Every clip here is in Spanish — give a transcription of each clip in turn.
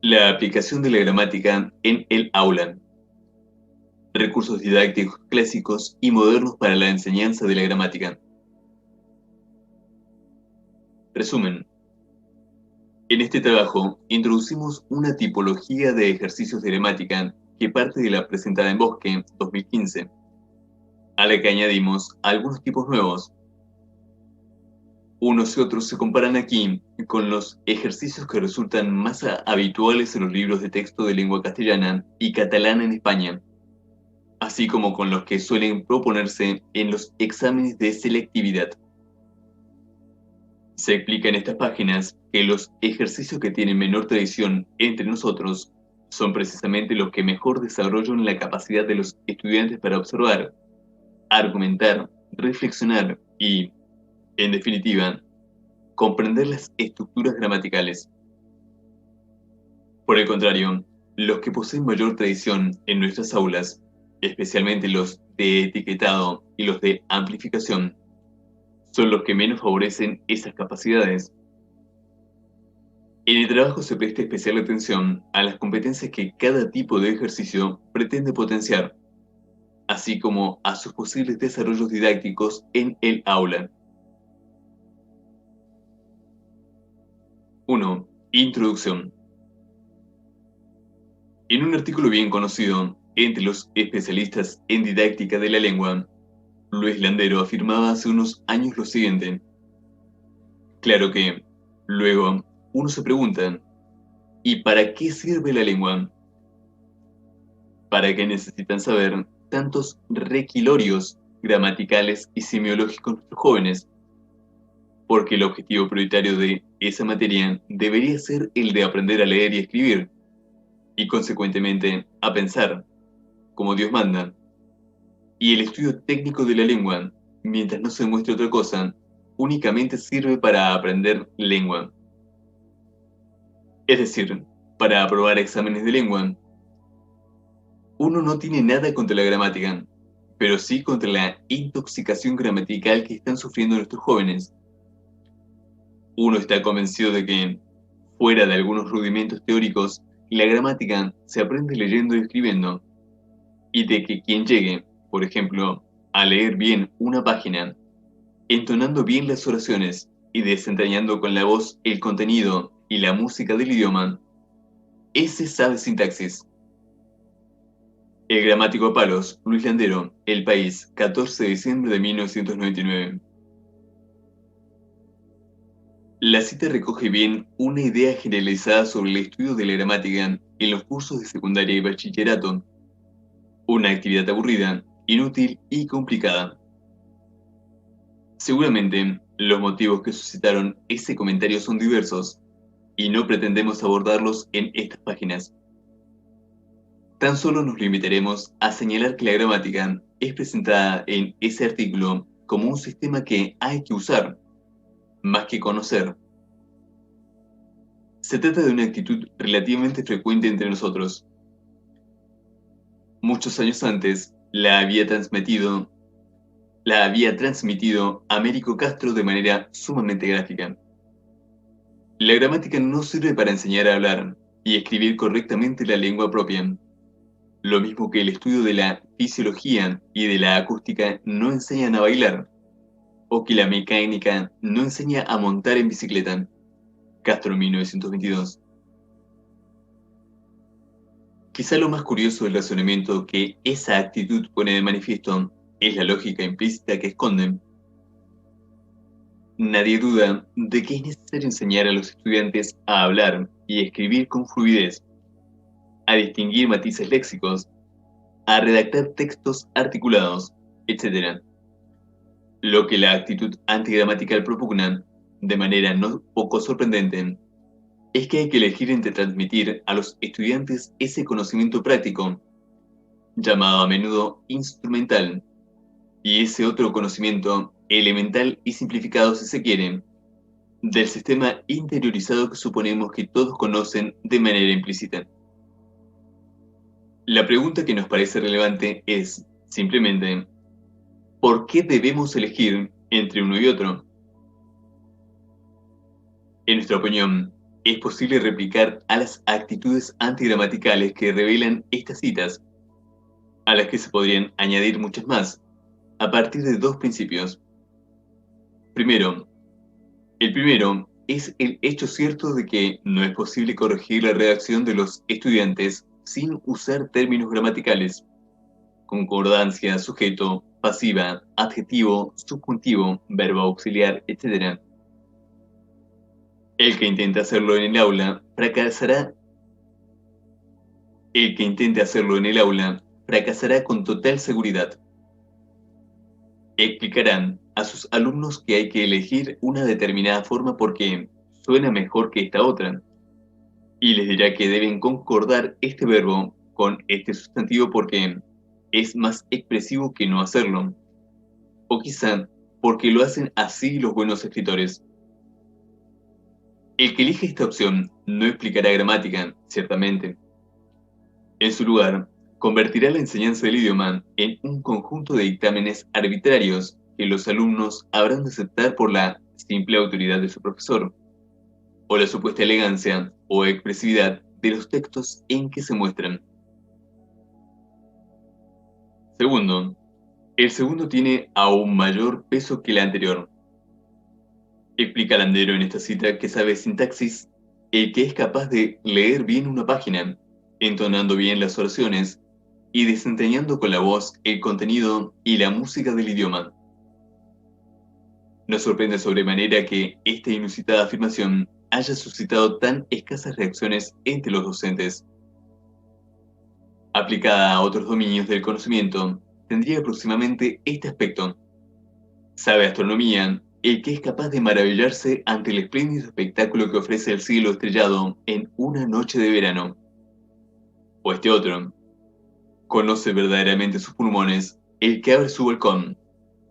La aplicación de la gramática en el aula. Recursos didácticos clásicos y modernos para la enseñanza de la gramática. Resumen. En este trabajo introducimos una tipología de ejercicios de gramática que parte de la presentada en Bosque 2015, a la que añadimos algunos tipos nuevos. Unos y otros se comparan aquí con los ejercicios que resultan más habituales en los libros de texto de lengua castellana y catalana en España, así como con los que suelen proponerse en los exámenes de selectividad. Se explica en estas páginas que los ejercicios que tienen menor tradición entre nosotros son precisamente los que mejor desarrollan la capacidad de los estudiantes para observar, argumentar, reflexionar y, en definitiva, comprender las estructuras gramaticales. Por el contrario, los que poseen mayor tradición en nuestras aulas, especialmente los de etiquetado y los de amplificación, son los que menos favorecen esas capacidades. En el trabajo se presta especial atención a las competencias que cada tipo de ejercicio pretende potenciar, así como a sus posibles desarrollos didácticos en el aula. 1. Introducción. En un artículo bien conocido entre los especialistas en didáctica de la lengua, Luis Landero afirmaba hace unos años lo siguiente. Claro que, luego, uno se pregunta, ¿y para qué sirve la lengua? ¿Para qué necesitan saber tantos requilorios gramaticales y semiológicos nuestros jóvenes? Porque el objetivo prioritario de esa materia debería ser el de aprender a leer y escribir, y consecuentemente a pensar, como Dios manda. Y el estudio técnico de la lengua, mientras no se muestre otra cosa, únicamente sirve para aprender lengua. Es decir, para aprobar exámenes de lengua. Uno no tiene nada contra la gramática, pero sí contra la intoxicación gramatical que están sufriendo nuestros jóvenes. Uno está convencido de que, fuera de algunos rudimentos teóricos, la gramática se aprende leyendo y escribiendo, y de que quien llegue, por ejemplo, a leer bien una página, entonando bien las oraciones y desentrañando con la voz el contenido y la música del idioma, ese sabe sintaxis. El gramático a palos, Luis Landero, El País, 14 de diciembre de 1999. La cita recoge bien una idea generalizada sobre el estudio de la gramática en los cursos de secundaria y bachillerato, una actividad aburrida, inútil y complicada. Seguramente, los motivos que suscitaron ese comentario son diversos, y no pretendemos abordarlos en estas páginas. Tan solo nos limitaremos a señalar que la gramática es presentada en ese artículo como un sistema que hay que usar, más que conocer. Se trata de una actitud relativamente frecuente entre nosotros. Muchos años antes, la había transmitido Américo Castro de manera sumamente gráfica. La gramática no sirve para enseñar a hablar y escribir correctamente la lengua propia, lo mismo que el estudio de la fisiología y de la acústica no enseñan a bailar, o que la mecánica no enseña a montar en bicicleta. Castro 1922. Quizá lo más curioso del razonamiento que esa actitud pone de manifiesto es la lógica implícita que esconde. Nadie duda de que es necesario enseñar a los estudiantes a hablar y escribir con fluidez, a distinguir matices léxicos, a redactar textos articulados, etc. Lo que la actitud antigramatical propugna, de manera no poco sorprendente, es que hay que elegir entre transmitir a los estudiantes ese conocimiento práctico, llamado a menudo instrumental, y ese otro conocimiento, elemental y simplificado si se quiere, del sistema interiorizado que suponemos que todos conocen de manera implícita. La pregunta que nos parece relevante es, simplemente, ¿por qué debemos elegir entre uno y otro? En nuestra opinión, es posible replicar a las actitudes antigramaticales que revelan estas citas, a las que se podrían añadir muchas más, a partir de dos principios. Primero, el primero es el hecho cierto de que no es posible corregir la redacción de los estudiantes sin usar términos gramaticales, concordancia, sujeto, pasiva, adjetivo, subjuntivo, verbo auxiliar, etc. El que intente hacerlo en el aula fracasará. El que intente hacerlo en el aula fracasará con total seguridad. Explicarán a sus alumnos que hay que elegir una determinada forma porque suena mejor que esta otra, y les dirá que deben concordar este verbo con este sustantivo porque es más expresivo que no hacerlo, o quizá porque lo hacen así los buenos escritores. El que elige esta opción no explicará gramática, ciertamente. En su lugar, convertirá la enseñanza del idioma en un conjunto de dictámenes arbitrarios que los alumnos habrán de aceptar por la simple autoridad de su profesor, o la supuesta elegancia o expresividad de los textos en que se muestran. Segundo, el segundo tiene aún mayor peso que el anterior. Explica Landero en esta cita que sabe sintaxis, el que es capaz de leer bien una página, entonando bien las oraciones y desempeñando con la voz el contenido y la música del idioma. Nos sorprende sobremanera que esta inusitada afirmación haya suscitado tan escasas reacciones entre los docentes. Aplicada a otros dominios del conocimiento, tendría aproximadamente este aspecto. Sabe astronomía el que es capaz de maravillarse ante el espléndido espectáculo que ofrece el cielo estrellado en una noche de verano. O este otro. Conoce verdaderamente sus pulmones el que abre su balcón,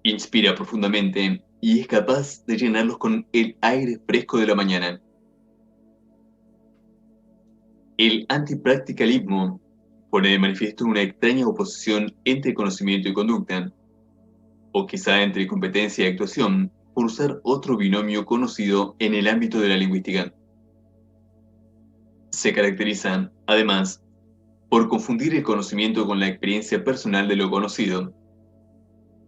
inspira profundamente y es capaz de llenarlos con el aire fresco de la mañana. El antipracticalismo pone de manifiesto una extraña oposición entre conocimiento y conducta, o quizá entre competencia y actuación, por usar otro binomio conocido en el ámbito de la lingüística. Se caracteriza, además, por confundir el conocimiento con la experiencia personal de lo conocido.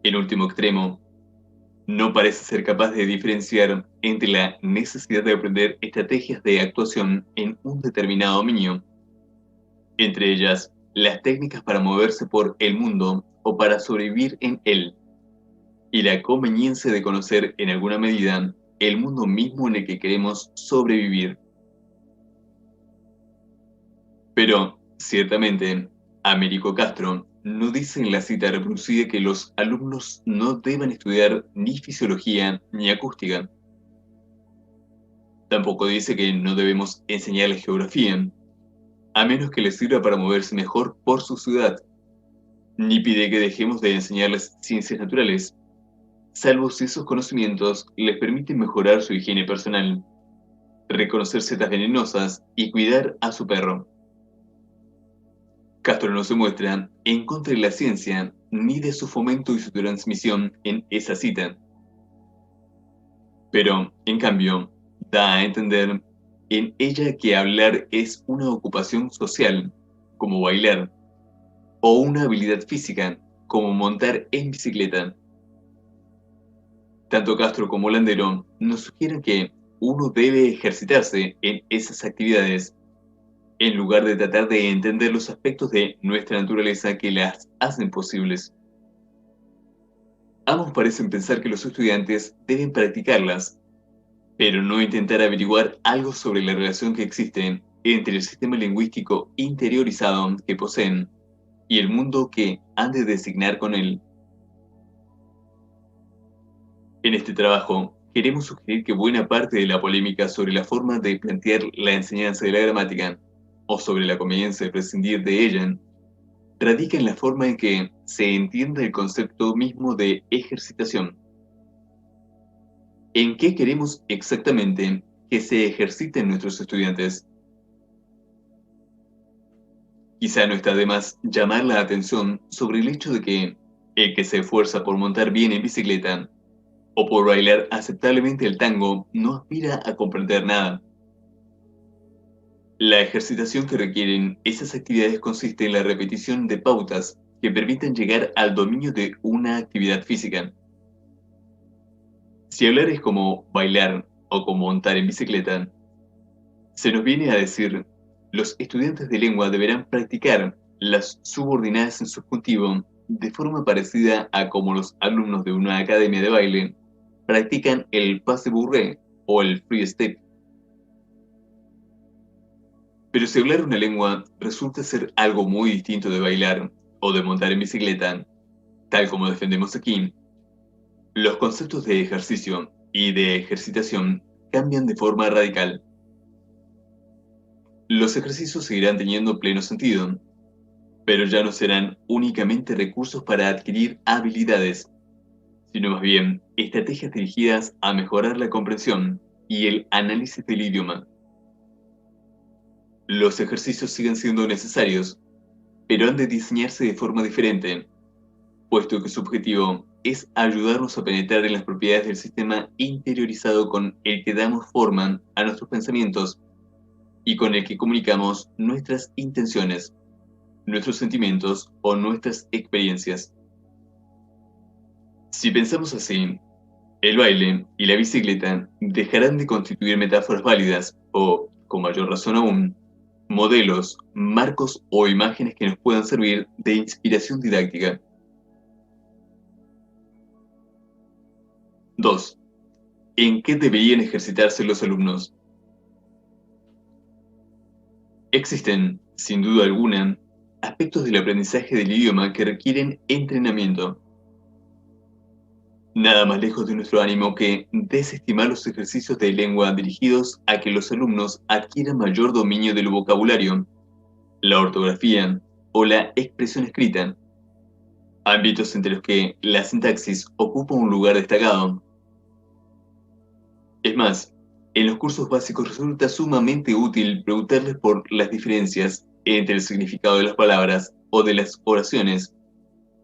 En último extremo, no parece ser capaz de diferenciar entre la necesidad de aprender estrategias de actuación en un determinado dominio, entre ellas las técnicas para moverse por el mundo o para sobrevivir en él, y la conveniencia de conocer en alguna medida el mundo mismo en el que queremos sobrevivir. Pero, ciertamente, Américo Castro no dice en la cita reproducida que los alumnos no deban estudiar ni fisiología ni acústica. Tampoco dice que no debemos enseñarles geografía, a menos que les sirva para moverse mejor por su ciudad. Ni pide que dejemos de enseñarles ciencias naturales, salvo si esos conocimientos les permiten mejorar su higiene personal, reconocer setas venenosas y cuidar a su perro. Castro no se muestra en contra de la ciencia ni de su fomento y su transmisión en esa cita. Pero, en cambio, da a entender en ella que hablar es una ocupación social, como bailar, o una habilidad física, como montar en bicicleta. Tanto Castro como Landero nos sugieren que uno debe ejercitarse en esas actividades, en lugar de tratar de entender los aspectos de nuestra naturaleza que las hacen posibles. Ambos parecen pensar que los estudiantes deben practicarlas, pero no intentar averiguar algo sobre la relación que existe entre el sistema lingüístico interiorizado que poseen y el mundo que han de designar con él. En este trabajo, queremos sugerir que buena parte de la polémica sobre la forma de plantear la enseñanza de la gramática, o sobre la conveniencia de prescindir de ella, radica en la forma en que se entiende el concepto mismo de ejercitación. ¿En qué queremos exactamente que se ejerciten nuestros estudiantes? Quizá no está de más llamar la atención sobre el hecho de que el que se esfuerza por montar bien en bicicleta o por bailar aceptablemente el tango no aspira a comprender nada. La ejercitación que requieren esas actividades consiste en la repetición de pautas que permitan llegar al dominio de una actividad física. Si hablar es como bailar o como montar en bicicleta, se nos viene a decir, los estudiantes de lengua deberán practicar las subordinadas en subjuntivo de forma parecida a como los alumnos de una academia de baile practican el pas de bourrée o el free step. Pero si hablar una lengua resulta ser algo muy distinto de bailar o de montar en bicicleta, tal como defendemos aquí, los conceptos de ejercicio y de ejercitación cambian de forma radical. Los ejercicios seguirán teniendo pleno sentido, pero ya no serán únicamente recursos para adquirir habilidades, sino más bien estrategias dirigidas a mejorar la comprensión y el análisis del idioma. Los ejercicios siguen siendo necesarios, pero han de diseñarse de forma diferente, puesto que su objetivo es ayudarnos a penetrar en las propiedades del sistema interiorizado con el que damos forma a nuestros pensamientos y con el que comunicamos nuestras intenciones, nuestros sentimientos o nuestras experiencias. Si pensamos así, el baile y la bicicleta dejarán de constituir metáforas válidas o, con mayor razón aún, modelos, marcos o imágenes que nos puedan servir de inspiración didáctica. 2. ¿En qué deberían ejercitarse los alumnos? Existen, sin duda alguna, aspectos del aprendizaje del idioma que requieren entrenamiento. Nada más lejos de nuestro ánimo que desestimar los ejercicios de lengua dirigidos a que los alumnos adquieran mayor dominio del vocabulario, la ortografía o la expresión escrita, ámbitos entre los que la sintaxis ocupa un lugar destacado. Es más, en los cursos básicos resulta sumamente útil preguntarles por las diferencias entre el significado de las palabras o de las oraciones,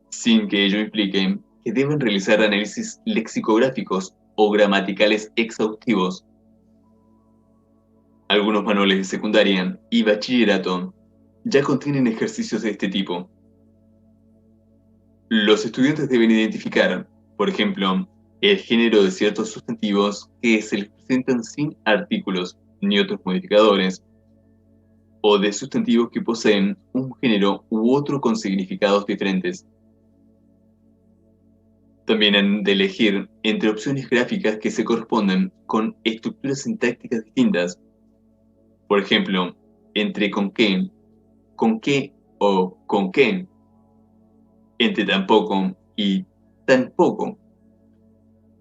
sin que ello implique que deben realizar análisis lexicográficos o gramaticales exhaustivos. Algunos manuales de secundaria y bachillerato ya contienen ejercicios de este tipo. Los estudiantes deben identificar, por ejemplo, el género de ciertos sustantivos que se les presentan sin artículos ni otros modificadores, o de sustantivos que poseen un género u otro con significados diferentes. También han de elegir entre opciones gráficas que se corresponden con estructuras sintácticas distintas. Por ejemplo, entre con qué o con qué, entre tampoco y tampoco,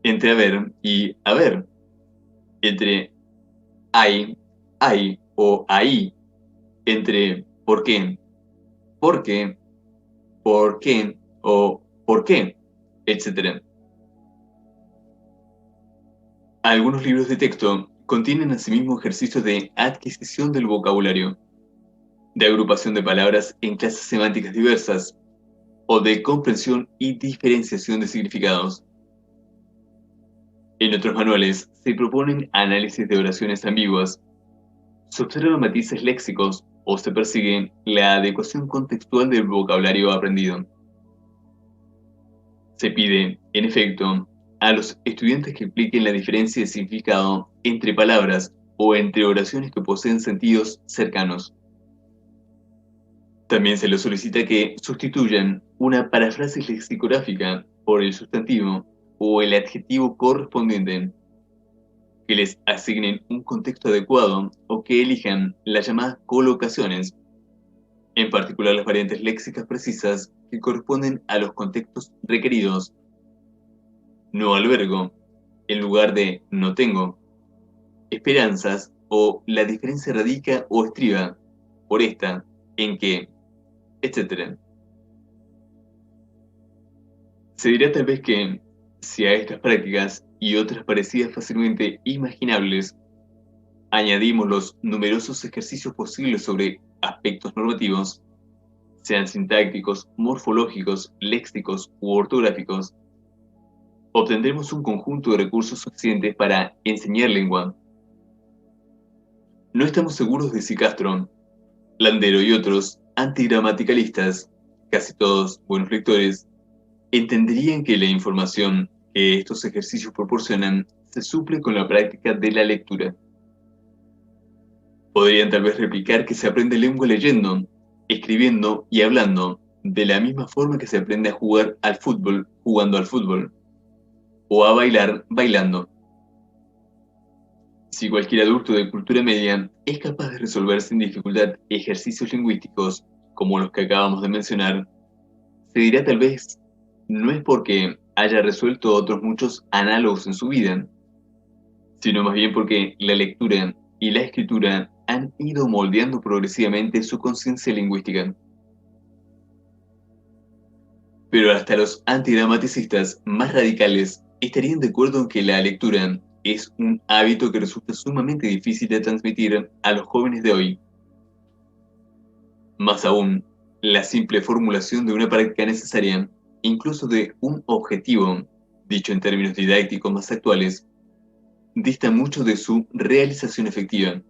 entre haber y haber, entre hay o ahí, entre por qué o por qué, etc. Algunos libros de texto contienen asimismo ejercicios de adquisición del vocabulario, de agrupación de palabras en clases semánticas diversas o de comprensión y diferenciación de significados. En otros manuales se proponen análisis de oraciones ambiguas, se observan matices léxicos o se persigue la adecuación contextual del vocabulario aprendido. Se pide, en efecto, a los estudiantes que expliquen la diferencia de significado entre palabras o entre oraciones que poseen sentidos cercanos. También se les solicita que sustituyan una paráfrasis lexicográfica por el sustantivo o el adjetivo correspondiente, que les asignen un contexto adecuado o que elijan las llamadas colocaciones, en particular las variantes léxicas precisas que corresponden a los contextos requeridos. No albergo, en lugar de no tengo, esperanzas o la diferencia radica o estriba por esta, en que, etc. Se dirá tal vez que, si a estas prácticas y otras parecidas fácilmente imaginables, añadimos los numerosos ejercicios posibles sobre aspectos normativos, sean sintácticos, morfológicos, léxicos u ortográficos, obtendremos un conjunto de recursos suficientes para enseñar lengua. No estamos seguros de si Castro, Landero y otros antigramaticalistas, casi todos buenos lectores, entenderían que la información que estos ejercicios proporcionan se suple con la práctica de la lectura. Podrían tal vez replicar que se aprende lengua leyendo, escribiendo y hablando, de la misma forma que se aprende a jugar al fútbol jugando al fútbol, o a bailar bailando. Si cualquier adulto de cultura media es capaz de resolver sin dificultad ejercicios lingüísticos como los que acabamos de mencionar, se dirá tal vez no es porque haya resuelto otros muchos análogos en su vida, sino más bien porque la lectura y la escritura han ido moldeando progresivamente su conciencia lingüística. Pero hasta los antidramaticistas más radicales estarían de acuerdo en que la lectura es un hábito que resulta sumamente difícil de transmitir a los jóvenes de hoy. Más aún, la simple formulación de una práctica necesaria, incluso de un objetivo, dicho en términos didácticos más actuales, dista mucho de su realización efectiva.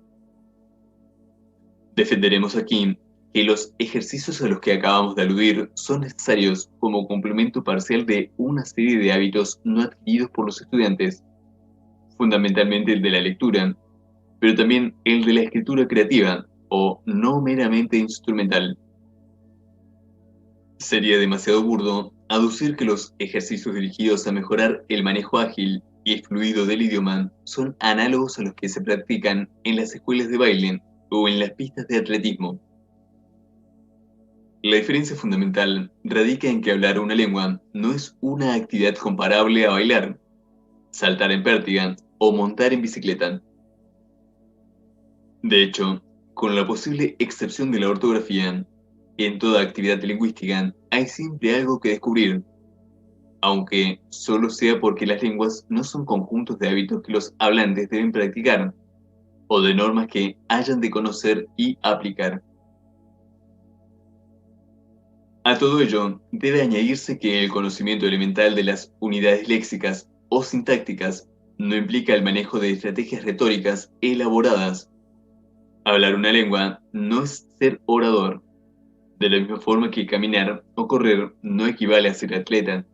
Defenderemos aquí que los ejercicios a los que acabamos de aludir son necesarios como complemento parcial de una serie de hábitos no adquiridos por los estudiantes, fundamentalmente el de la lectura, pero también el de la escritura creativa o no meramente instrumental. Sería demasiado burdo aducir que los ejercicios dirigidos a mejorar el manejo ágil y fluido del idioma son análogos a los que se practican en las escuelas de baile o en las pistas de atletismo. La diferencia fundamental radica en que hablar una lengua no es una actividad comparable a bailar, saltar en pértiga o montar en bicicleta. De hecho, con la posible excepción de la ortografía, en toda actividad lingüística hay siempre algo que descubrir, aunque solo sea porque las lenguas no son conjuntos de hábitos que los hablantes deben practicar, o de normas que hayan de conocer y aplicar. A todo ello, debe añadirse que el conocimiento elemental de las unidades léxicas o sintácticas no implica el manejo de estrategias retóricas elaboradas. Hablar una lengua no es ser orador, de la misma forma que caminar o correr no equivale a ser atleta.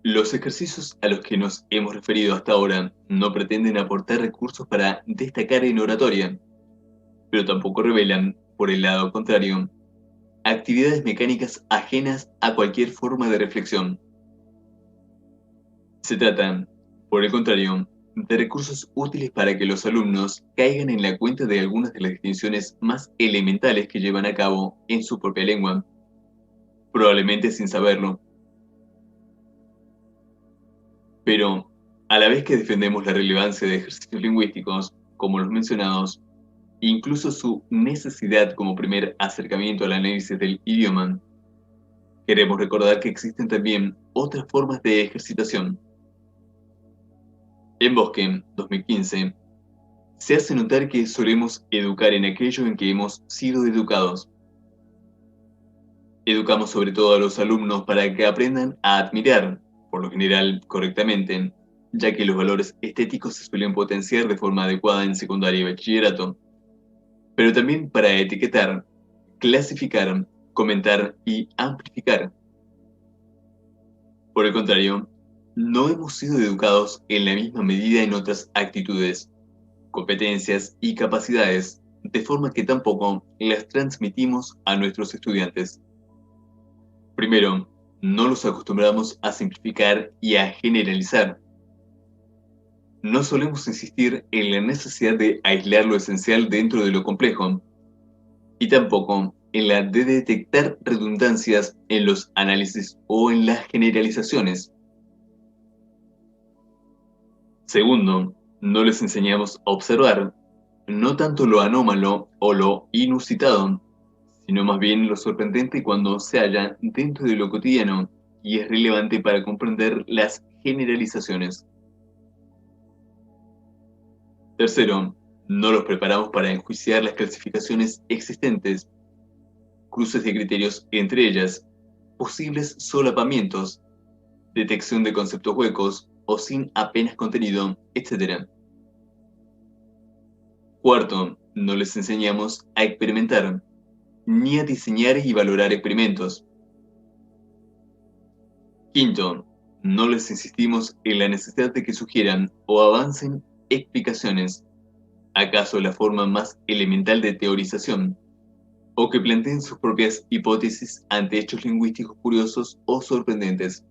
Los ejercicios a los que nos hemos referido hasta ahora no pretenden aportar recursos para destacar en oratoria, pero tampoco revelan, por el lado contrario, actividades mecánicas ajenas a cualquier forma de reflexión. Se trata, por el contrario, de recursos útiles para que los alumnos caigan en la cuenta de algunas de las distinciones más elementales que llevan a cabo en su propia lengua, probablemente sin saberlo. Pero, a la vez que defendemos la relevancia de ejercicios lingüísticos, como los mencionados, incluso su necesidad como primer acercamiento al análisis del idioma, queremos recordar que existen también otras formas de ejercitación. En Bosque, 2015, se hace notar que solemos educar en aquello en que hemos sido educados. Educamos sobre todo a los alumnos para que aprendan a admirar, por lo general correctamente, ya que los valores estéticos se suelen potenciar de forma adecuada en secundaria y bachillerato, pero también para etiquetar, clasificar, comentar y amplificar. Por el contrario, no hemos sido educados en la misma medida en otras actitudes, competencias y capacidades, de forma que tampoco las transmitimos a nuestros estudiantes. Primero, no los acostumbramos a simplificar y a generalizar. No solemos insistir en la necesidad de aislar lo esencial dentro de lo complejo, y tampoco en la de detectar redundancias en los análisis o en las generalizaciones. Segundo, no les enseñamos a observar, no tanto lo anómalo o lo inusitado, sino más bien lo sorprendente cuando se halla dentro de lo cotidiano y es relevante para comprender las generalizaciones. Tercero, no los preparamos para enjuiciar las clasificaciones existentes, cruces de criterios entre ellas, posibles solapamientos, detección de conceptos huecos o sin apenas contenido, etc. Cuarto, no les enseñamos a experimentar, ni a diseñar y valorar experimentos. Quinto, no les insistimos en la necesidad de que sugieran o avancen explicaciones, acaso la forma más elemental de teorización, o que planteen sus propias hipótesis ante hechos lingüísticos curiosos o sorprendentes.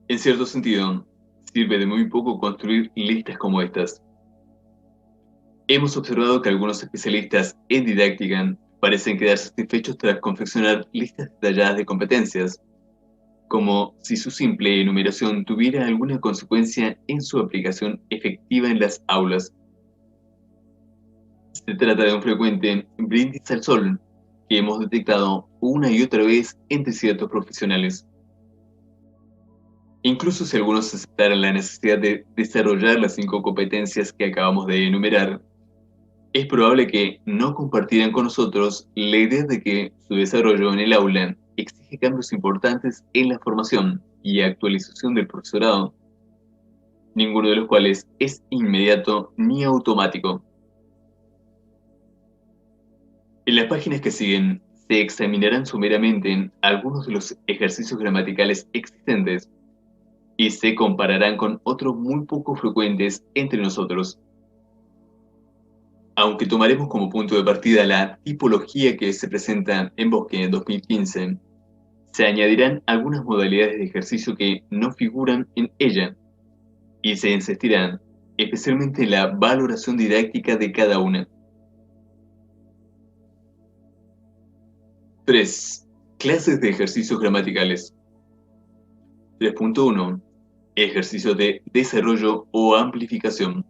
En cierto sentido, sirve de muy poco construir listas como estas. Hemos observado que algunos especialistas en didáctica parecen quedar satisfechos tras confeccionar listas detalladas de competencias, como si su simple enumeración tuviera alguna consecuencia en su aplicación efectiva en las aulas. Se trata de un frecuente brindis al sol que hemos detectado una y otra vez entre ciertos profesionales. Incluso si algunos aceptaran la necesidad de desarrollar las 5 competencias que acabamos de enumerar, es probable que no compartieran con nosotros la idea de que su desarrollo en el aula exige cambios importantes en la formación y actualización del profesorado, ninguno de los cuales es inmediato ni automático. En las páginas que siguen se examinarán sumeramente algunos de los ejercicios gramaticales existentes y se compararán con otros muy poco frecuentes entre nosotros. Aunque tomaremos como punto de partida la tipología que se presenta en Bosque en 2015, se añadirán algunas modalidades de ejercicio que no figuran en ella y se insistirán especialmente en la valoración didáctica de cada una. 3. Clases de ejercicios gramaticales. 3.1. Ejercicios de desarrollo o amplificación.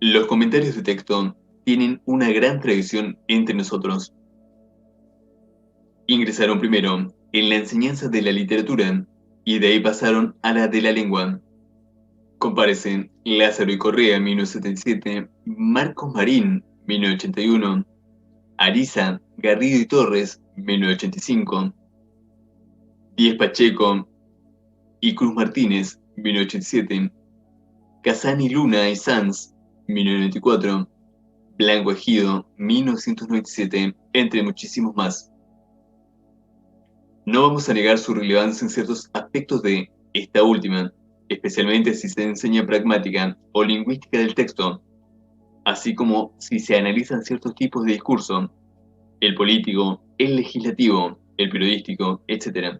Los comentarios de texto tienen una gran tradición entre nosotros. Ingresaron primero en la enseñanza de la literatura y de ahí pasaron a la de la lengua. Comparecen Lázaro y Correa, 1977, Marcos Marín, 1981, Ariza, Garrido y Torres, 1985, Díez Pacheco y Cruz Martínez, 1987, Casani Luna y Sanz, 1994, Blanco Ejido, 1997, entre muchísimos más. No vamos a negar su relevancia en ciertos aspectos de esta última, especialmente si se enseña pragmática o lingüística del texto, así como si se analizan ciertos tipos de discurso, el político, el legislativo, el periodístico, etc.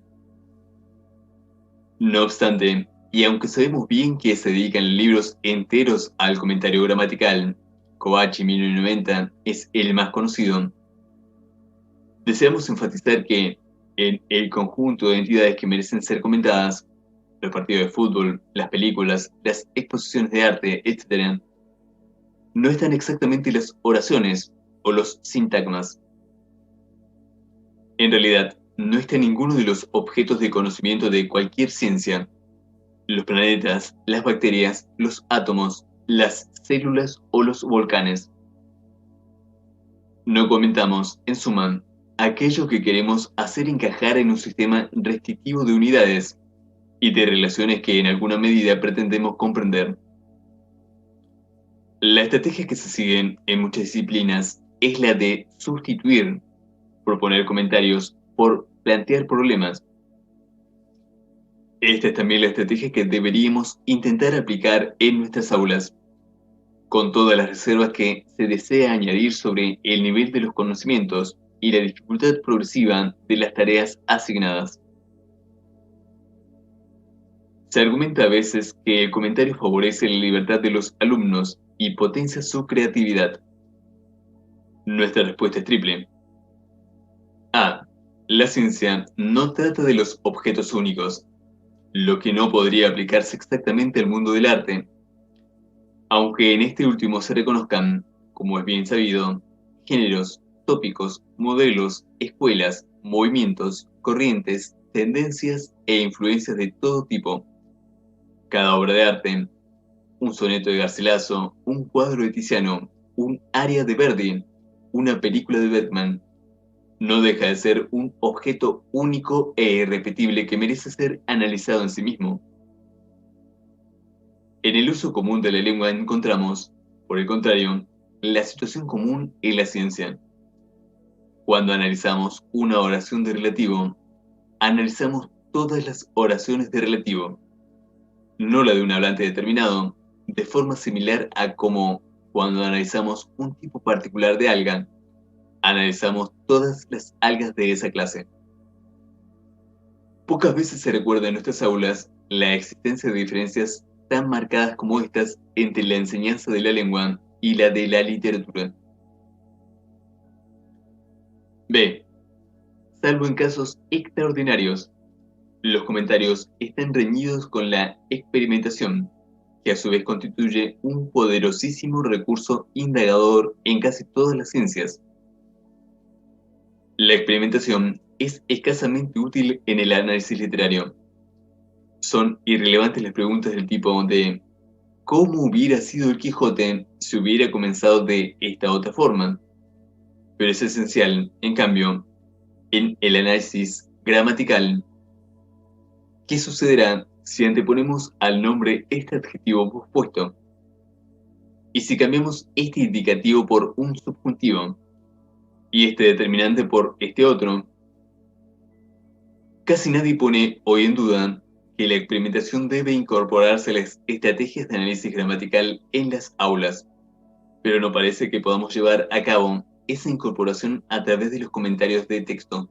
No obstante, y aunque sabemos bien que se dedican libros enteros al comentario gramatical, Kovacs 1990 es el más conocido, deseamos enfatizar que en el conjunto de entidades que merecen ser comentadas, los partidos de fútbol, las películas, las exposiciones de arte, etc., no están exactamente las oraciones o los sintagmas. En realidad, no está ninguno de los objetos de conocimiento de cualquier ciencia: los planetas, las bacterias, los átomos, las células o los volcanes. No comentamos, en suma, aquello que queremos hacer encajar en un sistema restrictivo de unidades y de relaciones que en alguna medida pretendemos comprender. La estrategia que se sigue en muchas disciplinas es la de sustituir, proponer comentarios por plantear problemas. Esta es también la estrategia que deberíamos intentar aplicar en nuestras aulas, con todas las reservas que se desea añadir sobre el nivel de los conocimientos y la dificultad progresiva de las tareas asignadas. Se argumenta a veces que el comentario favorece la libertad de los alumnos y potencia su creatividad. Nuestra respuesta es triple. A. La ciencia no trata de los objetos únicos, lo que no podría aplicarse exactamente al mundo del arte, aunque en este último se reconozcan, como es bien sabido, géneros, tópicos, modelos, escuelas, movimientos, corrientes, tendencias e influencias de todo tipo. Cada obra de arte, un soneto de Garcilaso, un cuadro de Tiziano, un aria de Verdi, una película de Bergman, no deja de ser un objeto único e irrepetible que merece ser analizado en sí mismo. En el uso común de la lengua encontramos, por el contrario, la situación común en la ciencia. Cuando analizamos una oración de relativo, analizamos todas las oraciones de relativo, no la de un hablante determinado, de forma similar a como cuando analizamos un tipo particular de alga, analizamos todas las algas de esa clase. Pocas veces se recuerda en nuestras aulas la existencia de diferencias tan marcadas como estas entre la enseñanza de la lengua y la de la literatura. B. Salvo en casos extraordinarios, los comentarios están reñidos con la experimentación, que a su vez constituye un poderosísimo recurso indagador en casi todas las ciencias. La experimentación es escasamente útil en el análisis literario. Son irrelevantes las preguntas del tipo de ¿cómo hubiera sido el Quijote si hubiera comenzado de esta otra forma? Pero es esencial, en cambio, en el análisis gramatical, ¿qué sucederá si anteponemos al nombre este adjetivo pospuesto? Y si cambiamos este indicativo por un subjuntivo y este determinante por este otro, casi nadie pone hoy en duda que la experimentación debe incorporarse a las estrategias de análisis gramatical en las aulas, pero no parece que podamos llevar a cabo esa incorporación a través de los comentarios de texto.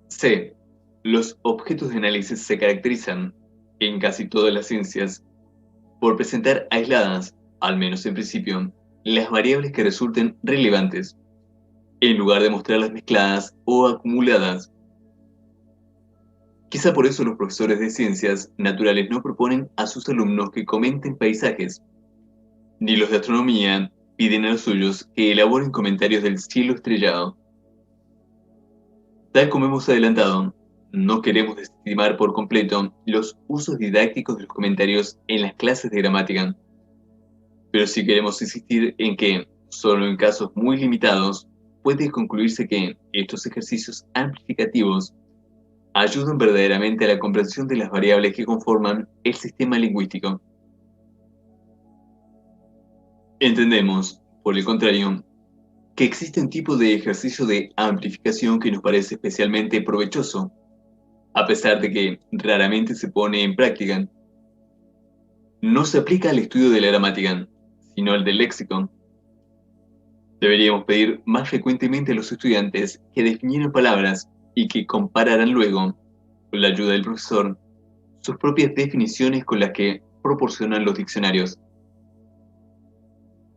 C. Los objetos de análisis se caracterizan, en casi todas las ciencias, por presentar aisladas, al menos en principio, las variables que resulten relevantes, en lugar de mostrarlas mezcladas o acumuladas. Quizá por eso los profesores de ciencias naturales no proponen a sus alumnos que comenten paisajes, ni los de astronomía piden a los suyos que elaboren comentarios del cielo estrellado. Tal como hemos adelantado, no queremos desestimar por completo los usos didácticos de los comentarios en las clases de gramática, pero sí queremos insistir en que, solo en casos muy limitados, puede concluirse que estos ejercicios amplificativos ayudan verdaderamente a la comprensión de las variables que conforman el sistema lingüístico. Entendemos, por el contrario, que existe un tipo de ejercicio de amplificación que nos parece especialmente provechoso, a pesar de que raramente se pone en práctica. No se aplica al estudio de la gramática, sino al del léxico. Deberíamos pedir más frecuentemente a los estudiantes que definieran palabras y que compararan luego, con la ayuda del profesor, sus propias definiciones con las que proporcionan los diccionarios.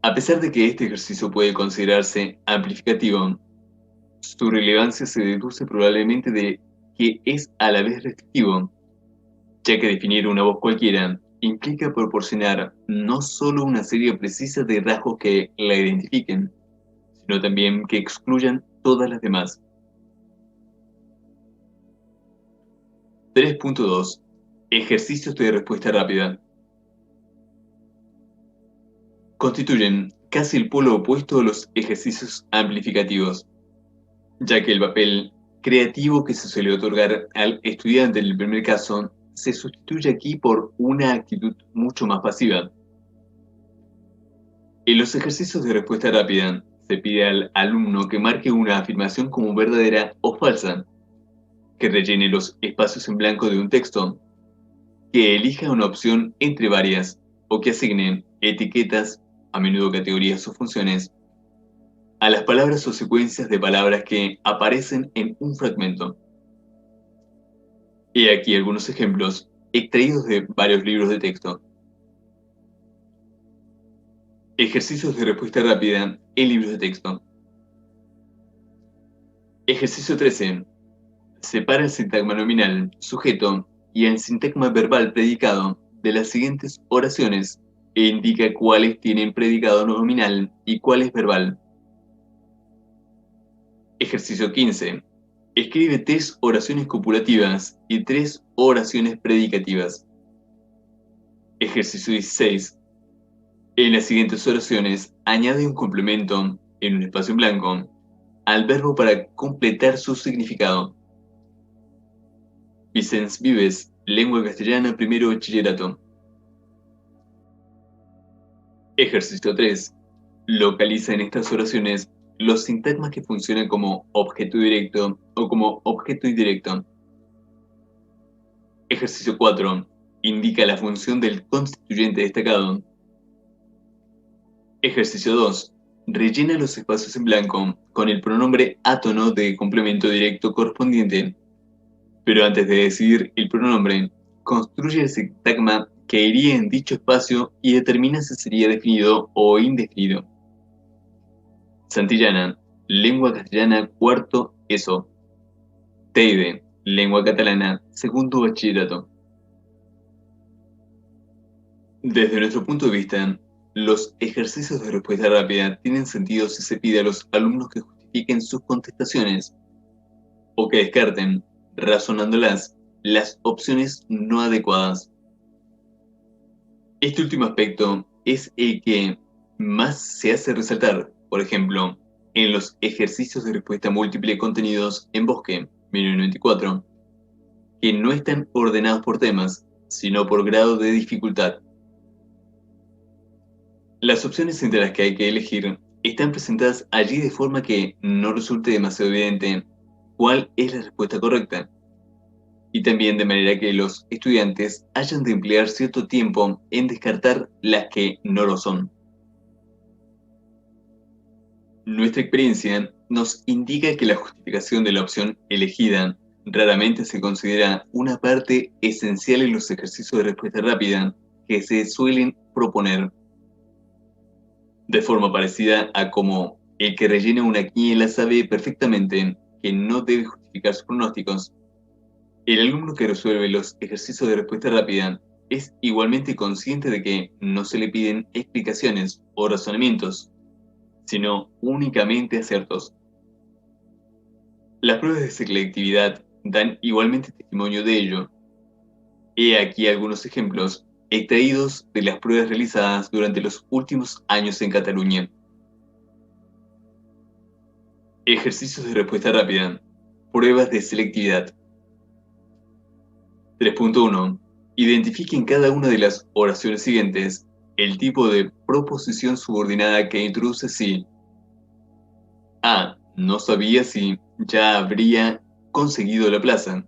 A pesar de que este ejercicio puede considerarse amplificativo, su relevancia se deduce probablemente de que es a la vez restrictivo, ya que definir una voz cualquiera implica proporcionar no solo una serie precisa de rasgos que la identifiquen, sino también que excluyan todas las demás. 3.2. Ejercicios de respuesta rápida. Constituyen casi el polo opuesto a los ejercicios amplificativos, ya que el papel creativo que se suele otorgar al estudiante en el primer caso se sustituye aquí por una actitud mucho más pasiva. En los ejercicios de respuesta rápida se pide al alumno que marque una afirmación como verdadera o falsa, que rellene los espacios en blanco de un texto, que elija una opción entre varias o que asigne etiquetas, a menudo categorías o funciones, a las palabras o secuencias de palabras que aparecen en un fragmento. He aquí algunos ejemplos extraídos de varios libros de texto. Ejercicios de respuesta rápida en libros de texto. Ejercicio 13. Separa el sintagma nominal, sujeto, y el sintagma verbal predicado de las siguientes oraciones e indica cuáles tienen predicado nominal y cuáles verbal. Ejercicio 15. Escribe 3 oraciones copulativas y 3 oraciones predicativas. Ejercicio 16. En las siguientes oraciones, añade un complemento, en un espacio en blanco, al verbo para completar su significado. Vicens Vives, Lengua castellana, primero bachillerato. Ejercicio 3. Localiza en estas oraciones los sintagmas que funcionan como objeto directo o como objeto indirecto. Ejercicio 4. Indica la función del constituyente destacado. Ejercicio 2. Rellena los espacios en blanco con el pronombre átono de complemento directo correspondiente. Pero antes de decidir el pronombre, construye el sintagma que iría en dicho espacio y determina si sería definido o indefinido. Santillana, lengua castellana, cuarto ESO. Teide, lengua catalana, segundo bachillerato. Desde nuestro punto de vista, los ejercicios de respuesta rápida tienen sentido si se pide a los alumnos que justifiquen sus contestaciones o que descarten, razonándolas, las opciones no adecuadas. Este último aspecto es el que más se hace resaltar, por ejemplo, en los ejercicios de respuesta múltiple contenidos en Bosque, 1994, que no están ordenados por temas, sino por grado de dificultad. Las opciones entre las que hay que elegir están presentadas allí de forma que no resulte demasiado evidente cuál es la respuesta correcta, y también de manera que los estudiantes hayan de emplear cierto tiempo en descartar las que no lo son. Nuestra experiencia nos indica que la justificación de la opción elegida raramente se considera una parte esencial en los ejercicios de respuesta rápida que se suelen proponer. De forma parecida a como el que rellena una quiniela sabe perfectamente que no debe justificar sus pronósticos, el alumno que resuelve los ejercicios de respuesta rápida es igualmente consciente de que no se le piden explicaciones o razonamientos, sino únicamente aciertos. Las pruebas de selectividad dan igualmente testimonio de ello. He aquí algunos ejemplos extraídos de las pruebas realizadas durante los últimos años en Cataluña. Ejercicios de respuesta rápida. Pruebas de selectividad. 3.1. Identifique en cada una de las oraciones siguientes el tipo de proposición subordinada que introduce si A. No sabía si ya habría conseguido la plaza.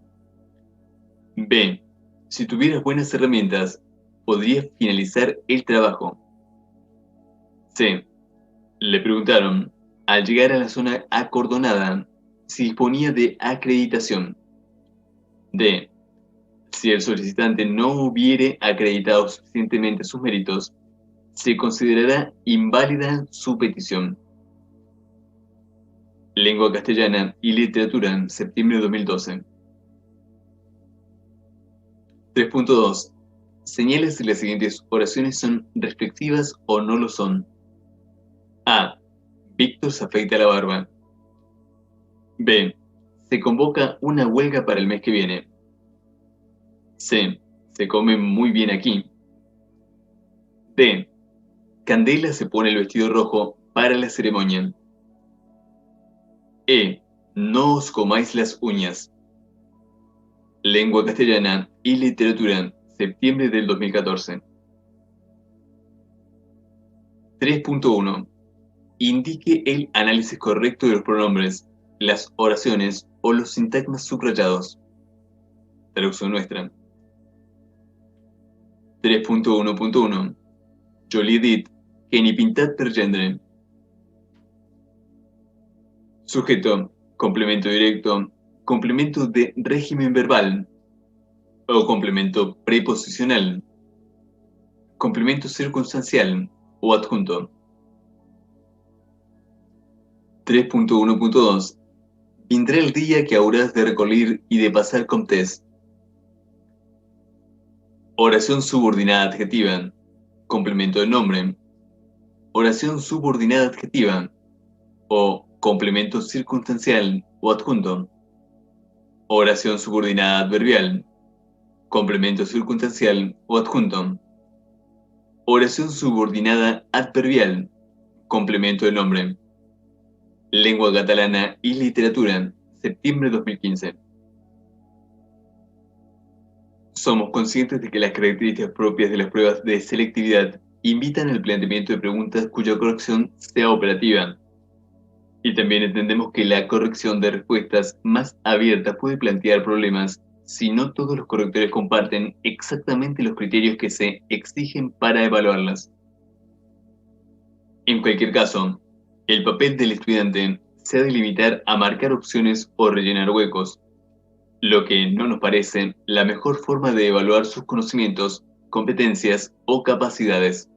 B. Si tuvieras buenas herramientas, podrías finalizar el trabajo. C. Le preguntaron, al llegar a la zona acordonada, si disponía de acreditación. D. Si el solicitante no hubiere acreditado suficientemente sus méritos, se considerará inválida su petición. Lengua castellana y literatura, septiembre de 2012. 3.2. Señales si las siguientes oraciones son reflexivas o no lo son. A. Víctor se afeita la barba. B. Se convoca una huelga para el mes que viene. C. Se come muy bien aquí. D. Candela se pone el vestido rojo para la ceremonia. E. No os comáis las uñas. Lengua castellana y literatura, septiembre del 2014. 3.1. Indique el análisis correcto de los pronombres, las oraciones o los sintagmas subrayados. Traducción nuestra. 3.1.1. Jo li he dit que ni pintat per gendre. Sujeto, complemento directo, complemento de régimen verbal o complemento preposicional, complemento circunstancial o adjunto. 3.1.2. Vindrá el día que haurás de recollir y de pasar comptés. Oración subordinada adjetiva, complemento de nombre. Oración subordinada adjetiva o complemento circunstancial o adjunto. Oración subordinada adverbial, complemento circunstancial o adjunto. Oración subordinada adverbial, complemento de nombre. Lengua catalana y literatura, septiembre de 2015. Somos conscientes de que las características propias de las pruebas de selectividad invitan al planteamiento de preguntas cuya corrección sea operativa. Y también entendemos que la corrección de respuestas más abiertas puede plantear problemas si no todos los correctores comparten exactamente los criterios que se exigen para evaluarlas. En cualquier caso, el papel del estudiante se ha de limitar a marcar opciones o rellenar huecos, lo que no nos parece la mejor forma de evaluar sus conocimientos, competencias o capacidades.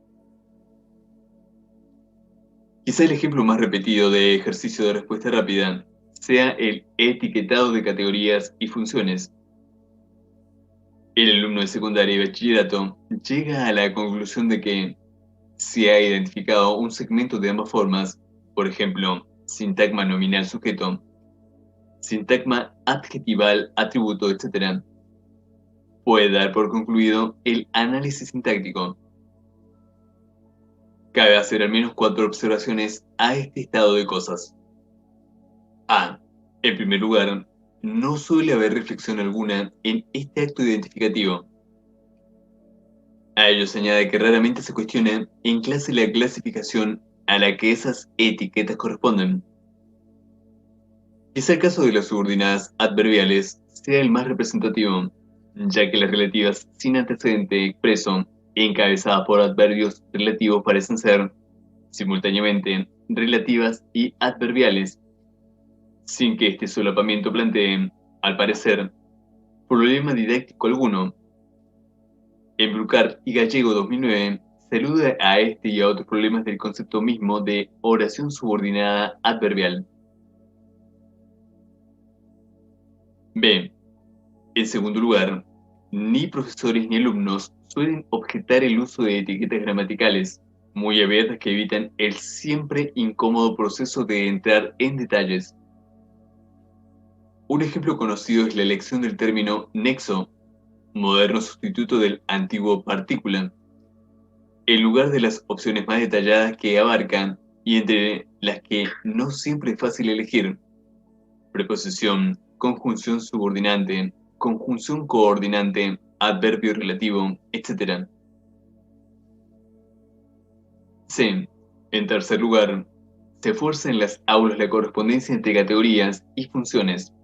Quizá el ejemplo más repetido de ejercicio de respuesta rápida sea el etiquetado de categorías y funciones. El alumno de secundaria y bachillerato llega a la conclusión de que si ha identificado un segmento de ambas formas, por ejemplo, sintagma nominal sujeto, sintagma adjetival atributo, etc., puede dar por concluido el análisis sintáctico. Cabe hacer al menos 4 observaciones a este estado de cosas. A. En primer lugar, no suele haber reflexión alguna en este acto identificativo. A ello se añade que raramente se cuestiona en clase la clasificación a la que esas etiquetas corresponden. Quizá el caso de las subordinadas adverbiales sea el más representativo, ya que las relativas sin antecedente expreso, encabezadas por adverbios relativos, parecen ser, simultáneamente, relativas y adverbiales, sin que este solapamiento plantee, al parecer, problema didáctico alguno. En Bruckart y Gallego 2009 se alude a este y a otros problemas del concepto mismo de oración subordinada adverbial. B. En segundo lugar, ni profesores ni alumnos suelen objetar el uso de etiquetas gramaticales, muy abiertas que evitan el siempre incómodo proceso de entrar en detalles. Un ejemplo conocido es la elección del término nexo, moderno sustituto del antiguo partícula, en lugar de las opciones más detalladas que abarcan y entre las que no siempre es fácil elegir: preposición, conjunción subordinante, conjunción coordinante, adverbio relativo, etc. C. En tercer lugar, se fuerza en las aulas la correspondencia entre categorías y funciones,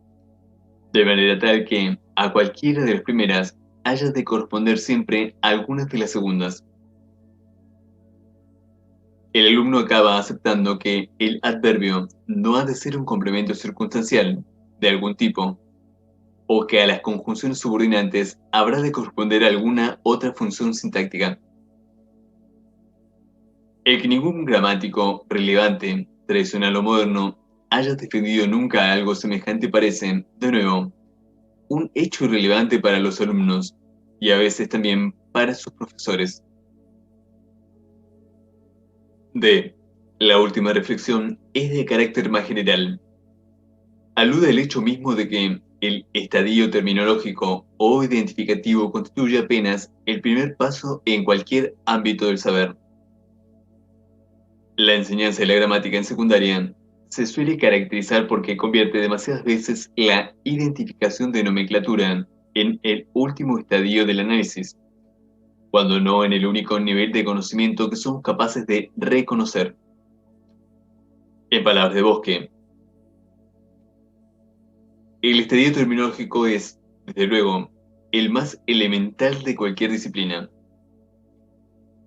de manera tal que a cualquiera de las primeras haya de corresponder siempre a algunas de las segundas. El alumno acaba aceptando que el adverbio no ha de ser un complemento circunstancial de algún tipo, o que a las conjunciones subordinantes habrá de corresponder alguna otra función sintáctica. El que ningún gramático relevante, tradicional o moderno, haya defendido nunca algo semejante parece, de nuevo, un hecho irrelevante para los alumnos y a veces también para sus profesores. D. La última reflexión es de carácter más general. Alude al hecho mismo de que el estadio terminológico o identificativo constituye apenas el primer paso en cualquier ámbito del saber. La enseñanza de la gramática en secundaria se suele caracterizar porque convierte demasiadas veces la identificación de nomenclatura en el último estadio del análisis, cuando no en el único nivel de conocimiento que somos capaces de reconocer. En palabras de Bosque, el estadio terminológico es, desde luego, el más elemental de cualquier disciplina.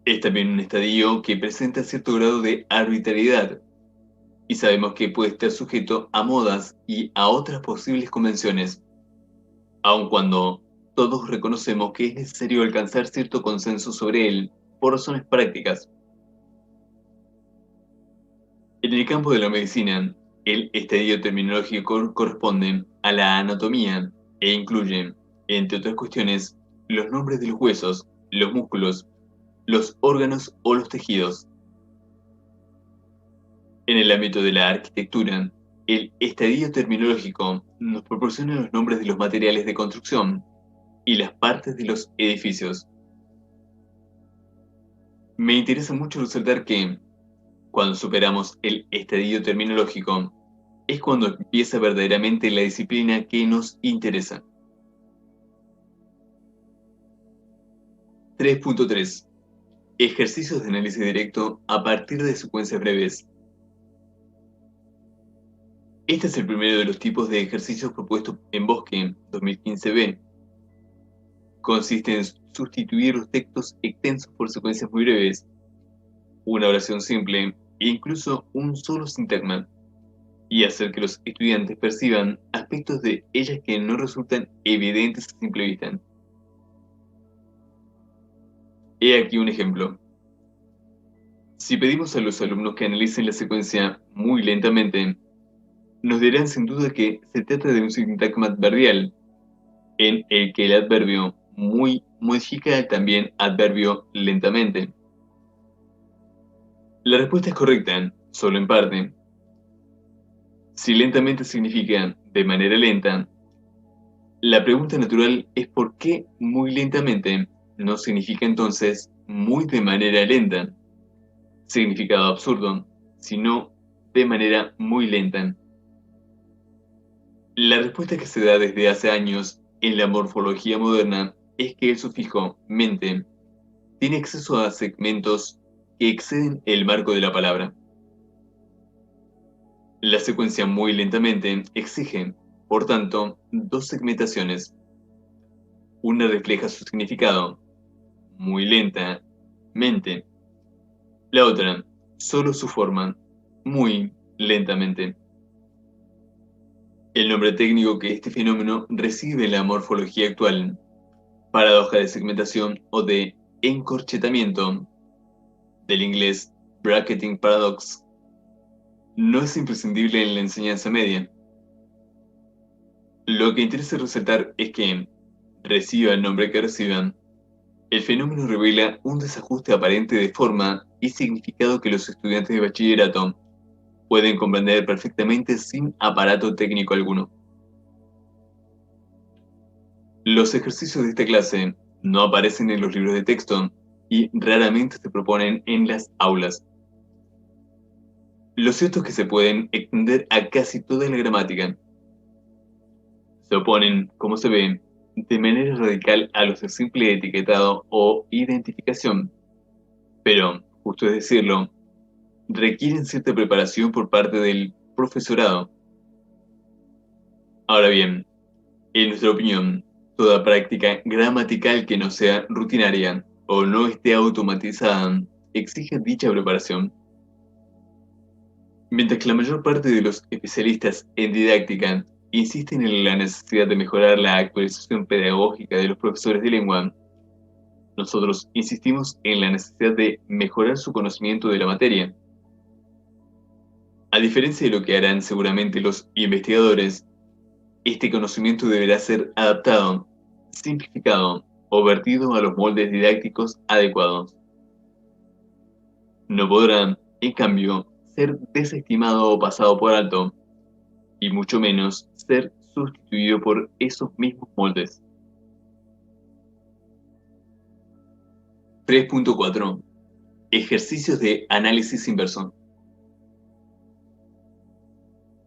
Es también un estadio que presenta cierto grado de arbitrariedad, y sabemos que puede estar sujeto a modas y a otras posibles convenciones, aun cuando todos reconocemos que es necesario alcanzar cierto consenso sobre él por razones prácticas. En el campo de la medicina, el estadio terminológico corresponde a la anatomía e incluye, entre otras cuestiones, los nombres de los huesos, los músculos, los órganos o los tejidos. En el ámbito de la arquitectura, el estadio terminológico nos proporciona los nombres de los materiales de construcción y las partes de los edificios. Me interesa mucho resaltar que, cuando superamos el estadio terminológico, es cuando empieza verdaderamente la disciplina que nos interesa. 3.3. Ejercicios de análisis directo a partir de secuencias breves. Este es el primero de los tipos de ejercicios propuestos en Bosque 2015b. Consiste en sustituir los textos extensos por secuencias muy breves, una oración simple e incluso un solo sintagma, y hacer que los estudiantes perciban aspectos de ellas que no resultan evidentes a simple vista. He aquí un ejemplo. Si pedimos a los alumnos que analicen la secuencia muy lentamente, nos dirán sin duda que se trata de un sintagma adverbial, en el que el adverbio muy modifica el también adverbio lentamente. La respuesta es correcta, solo en parte. Si lentamente significa de manera lenta, la pregunta natural es por qué muy lentamente no significa entonces muy de manera lenta. Significado absurdo, sino de manera muy lenta. La respuesta que se da desde hace años en la morfología moderna es que el sufijo mente tiene acceso a segmentos que exceden el marco de la palabra. La secuencia muy lentamente exige, por tanto, dos segmentaciones. Una refleja su significado, muy lentamente. La otra, solo su forma, muy lentamente. El nombre técnico que este fenómeno recibe en la morfología actual, paradoja de segmentación o de encorchetamiento, del inglés bracketing paradox, no es imprescindible en la enseñanza media. Lo que interesa resaltar es que, reciba el nombre que reciban, el fenómeno revela un desajuste aparente de forma y significado que los estudiantes de bachillerato pueden comprender perfectamente sin aparato técnico alguno. Los ejercicios de esta clase no aparecen en los libros de texto y raramente se proponen en las aulas. Lo cierto es que se pueden extender a casi toda la gramática. Se oponen, como se ve, de manera radical a los de simple etiquetado o identificación, pero, justo es decirlo, requieren cierta preparación por parte del profesorado. Ahora bien, en nuestra opinión, toda práctica gramatical que no sea rutinaria o no esté automatizada exige dicha preparación. Mientras que la mayor parte de los especialistas en didáctica insisten en la necesidad de mejorar la actualización pedagógica de los profesores de lengua, nosotros insistimos en la necesidad de mejorar su conocimiento de la materia. A diferencia de lo que harán seguramente los investigadores, este conocimiento deberá ser adaptado, simplificado o vertido a los moldes didácticos adecuados. No podrá, en cambio, ser desestimado o pasado por alto, y mucho menos ser sustituido por esos mismos moldes. 3.4. Ejercicios de análisis inverso.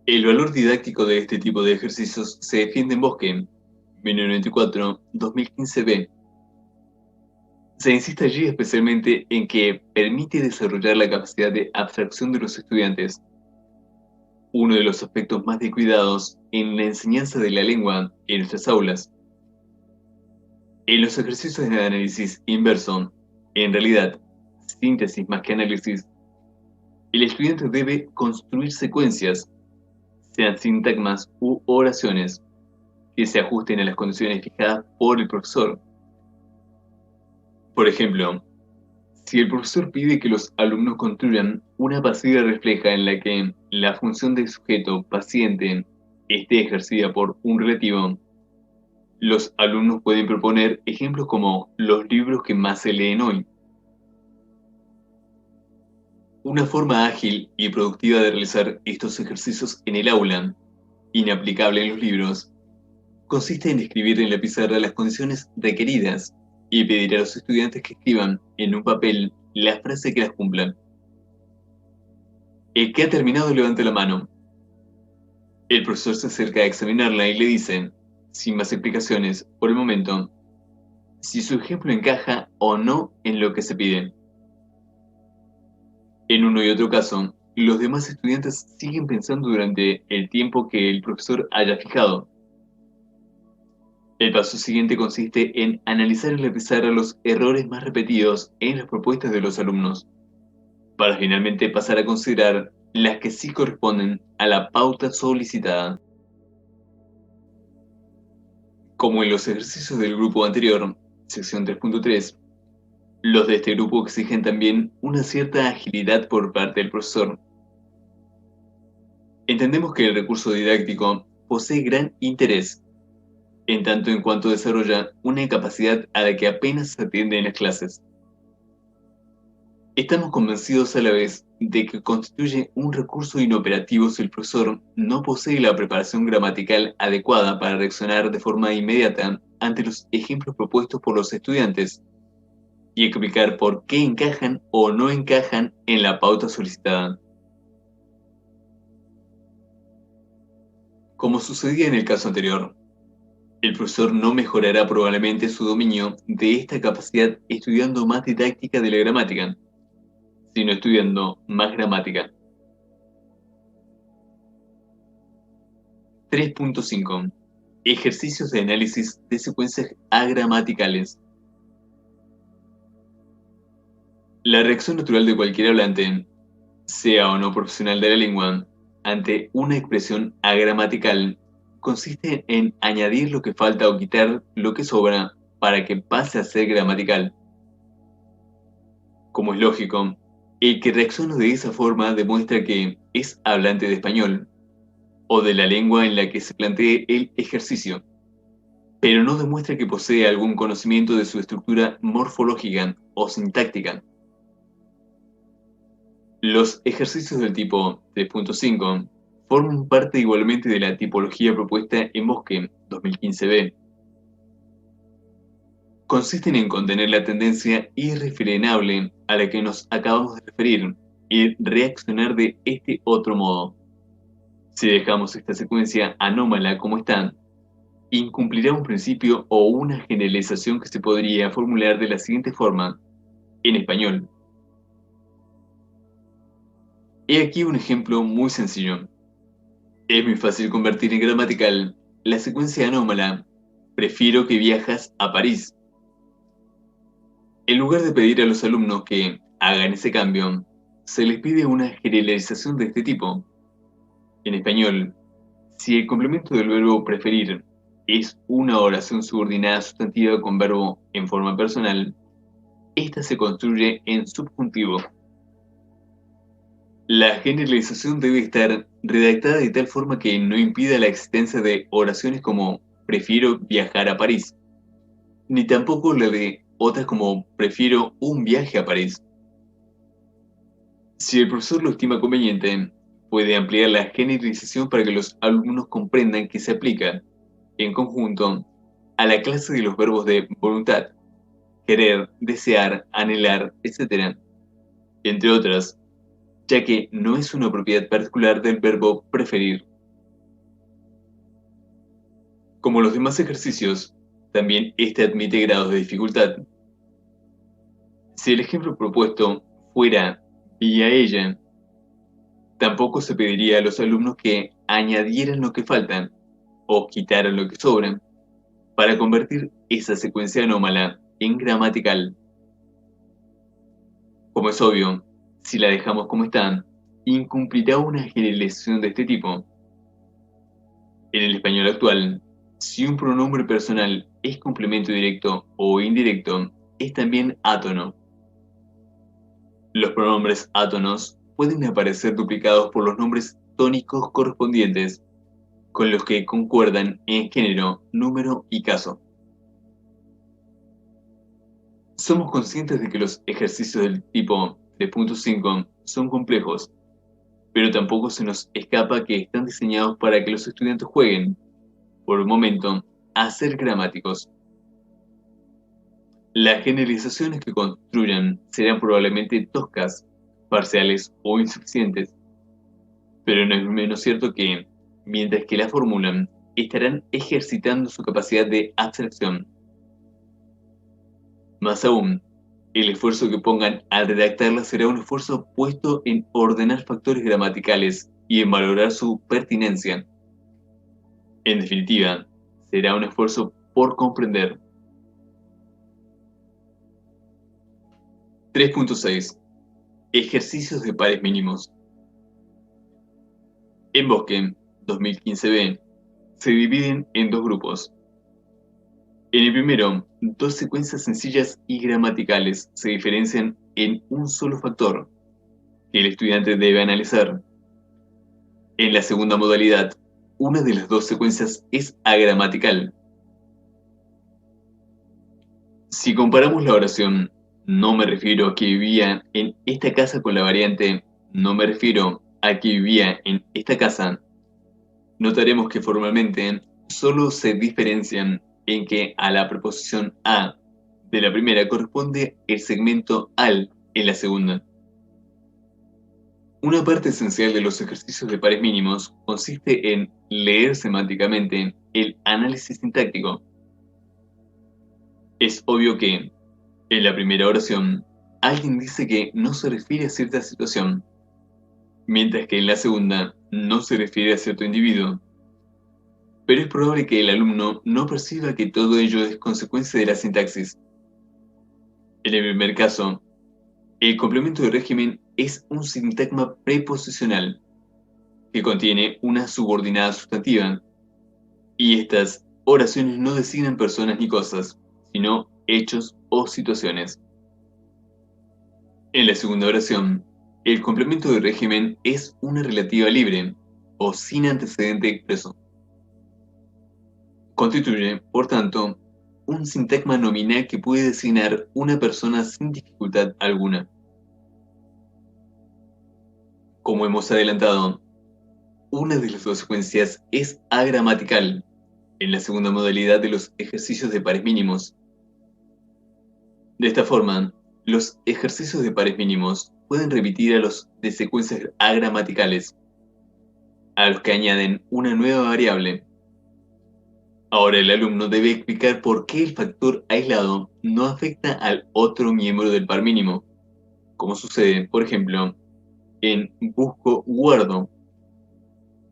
El valor didáctico de este tipo de ejercicios se defiende en Bosque 1994-2015b. Se insiste allí especialmente en que permite desarrollar la capacidad de abstracción de los estudiantes, uno de los aspectos más descuidados en la enseñanza de la lengua en nuestras aulas. En los ejercicios de análisis inverso, en realidad, síntesis más que análisis, el estudiante debe construir secuencias, sean sintagmas u oraciones, que se ajusten a las condiciones fijadas por el profesor. Por ejemplo, si el profesor pide que los alumnos construyan una pasiva refleja en la que la función del sujeto paciente esté ejercida por un relativo, los alumnos pueden proponer ejemplos como los libros que más se leen hoy. Una forma ágil y productiva de realizar estos ejercicios en el aula, inaplicable en los libros, consiste en escribir en la pizarra las condiciones requeridas y pedir a los estudiantes que escriban en un papel la frase que las cumplan. El que ha terminado levanta la mano. El profesor se acerca a examinarla y le dice, sin más explicaciones, por el momento, si su ejemplo encaja o no en lo que se pide. En uno y otro caso, los demás estudiantes siguen pensando durante el tiempo que el profesor haya fijado. El paso siguiente consiste en analizar en la pizarra los errores más repetidos en las propuestas de los alumnos, para finalmente pasar a considerar las que sí corresponden a la pauta solicitada. Como en los ejercicios del grupo anterior, sección 3.3, los de este grupo exigen también una cierta agilidad por parte del profesor. Entendemos que el recurso didáctico posee gran interés, en tanto en cuanto desarrolla una capacidad a la que apenas se atiende en las clases. Estamos convencidos a la vez de que constituye un recurso inoperativo si el profesor no posee la preparación gramatical adecuada para reaccionar de forma inmediata ante los ejemplos propuestos por los estudiantes y explicar por qué encajan o no encajan en la pauta solicitada. Como sucedía en el caso anterior, el profesor no mejorará probablemente su dominio de esta capacidad estudiando más didáctica de la gramática, sino estudiando más gramática. 3.5. Ejercicios de análisis de secuencias agramaticales. La reacción natural de cualquier hablante, sea o no profesional de la lengua, ante una expresión agramatical, consiste en añadir lo que falta o quitar lo que sobra para que pase a ser gramatical. Como es lógico, el que reacciona de esa forma demuestra que es hablante de español o de la lengua en la que se plantee el ejercicio, pero no demuestra que posee algún conocimiento de su estructura morfológica o sintáctica. Los ejercicios del tipo 3.5 forman parte igualmente de la tipología propuesta en Bosque 2015b. Consisten en contener la tendencia irrefrenable a la que nos acabamos de referir y reaccionar de este otro modo. Si dejamos esta secuencia anómala como está, incumplirá un principio o una generalización que se podría formular de la siguiente forma, en español. He aquí un ejemplo muy sencillo. Es muy fácil convertir en gramatical la secuencia anómala. Prefiero que viajas a París. En lugar de pedir a los alumnos que hagan ese cambio, se les pide una generalización de este tipo. En español, si el complemento del verbo preferir es una oración subordinada sustantiva con verbo en forma personal, esta se construye en subjuntivo. La generalización debe estar redactada de tal forma que no impida la existencia de oraciones como prefiero viajar a París, ni tampoco la de otras como prefiero un viaje a París. Si el profesor lo estima conveniente, puede ampliar la generalización para que los alumnos comprendan que se aplica, en conjunto, a la clase de los verbos de voluntad, querer, desear, anhelar, etc., entre otras, ya que no es una propiedad particular del verbo preferir. Como los demás ejercicios, también este admite grados de dificultad. Si el ejemplo propuesto fuera vi a ella, tampoco se pediría a los alumnos que añadieran lo que faltan o quitaran lo que sobran para convertir esa secuencia anómala en gramatical. Como es obvio, si la dejamos como está, incumplirá una generalización de este tipo. En el español actual, si un pronombre personal es complemento directo o indirecto, es también átono. Los pronombres átonos pueden aparecer duplicados por los nombres tónicos correspondientes, con los que concuerdan en género, número y caso. Somos conscientes de que los ejercicios del tipo 3.5 son complejos, pero tampoco se nos escapa que están diseñados para que los estudiantes jueguen, por un momento, a ser gramáticos. Las generalizaciones que construyan serán probablemente toscas, parciales o insuficientes, pero no es menos cierto que, mientras que la formulan, estarán ejercitando su capacidad de abstracción. Más aún, el esfuerzo que pongan al redactarla será un esfuerzo puesto en ordenar factores gramaticales y en valorar su pertinencia. En definitiva, será un esfuerzo por comprender. 3.6. Ejercicios de pares mínimos. En Bosque 2015b se dividen en dos grupos. En el primero, dos secuencias sencillas y gramaticales se diferencian en un solo factor que el estudiante debe analizar. En la segunda modalidad, una de las dos secuencias es agramatical. Si comparamos la oración no me refiero a que vivía en esta casa con la variante no me refiero a que vivía en esta casa, notaremos que formalmente solo se diferencian en que a la preposición a de la primera corresponde el segmento al en la segunda. Una parte esencial de los ejercicios de pares mínimos consiste en leer semánticamente el análisis sintáctico. Es obvio que, en la primera oración, alguien dice que no se refiere a cierta situación, mientras que en la segunda no se refiere a cierto individuo. Pero es probable que el alumno no perciba que todo ello es consecuencia de la sintaxis. En el primer caso, el complemento de régimen es un sintagma preposicional que contiene una subordinada sustantiva, y estas oraciones no designan personas ni cosas, sino hechos o situaciones. En la segunda oración, el complemento de régimen es una relativa libre o sin antecedente expreso. Constituye, por tanto, un sintagma nominal que puede designar una persona sin dificultad alguna. Como hemos adelantado, una de las dos secuencias es agramatical, en la segunda modalidad de los ejercicios de pares mínimos. De esta forma, los ejercicios de pares mínimos pueden repetir a los de secuencias agramaticales, a los que añaden una nueva variable. Ahora el alumno debe explicar por qué el factor aislado no afecta al otro miembro del par mínimo, como sucede, por ejemplo, en busco guardo,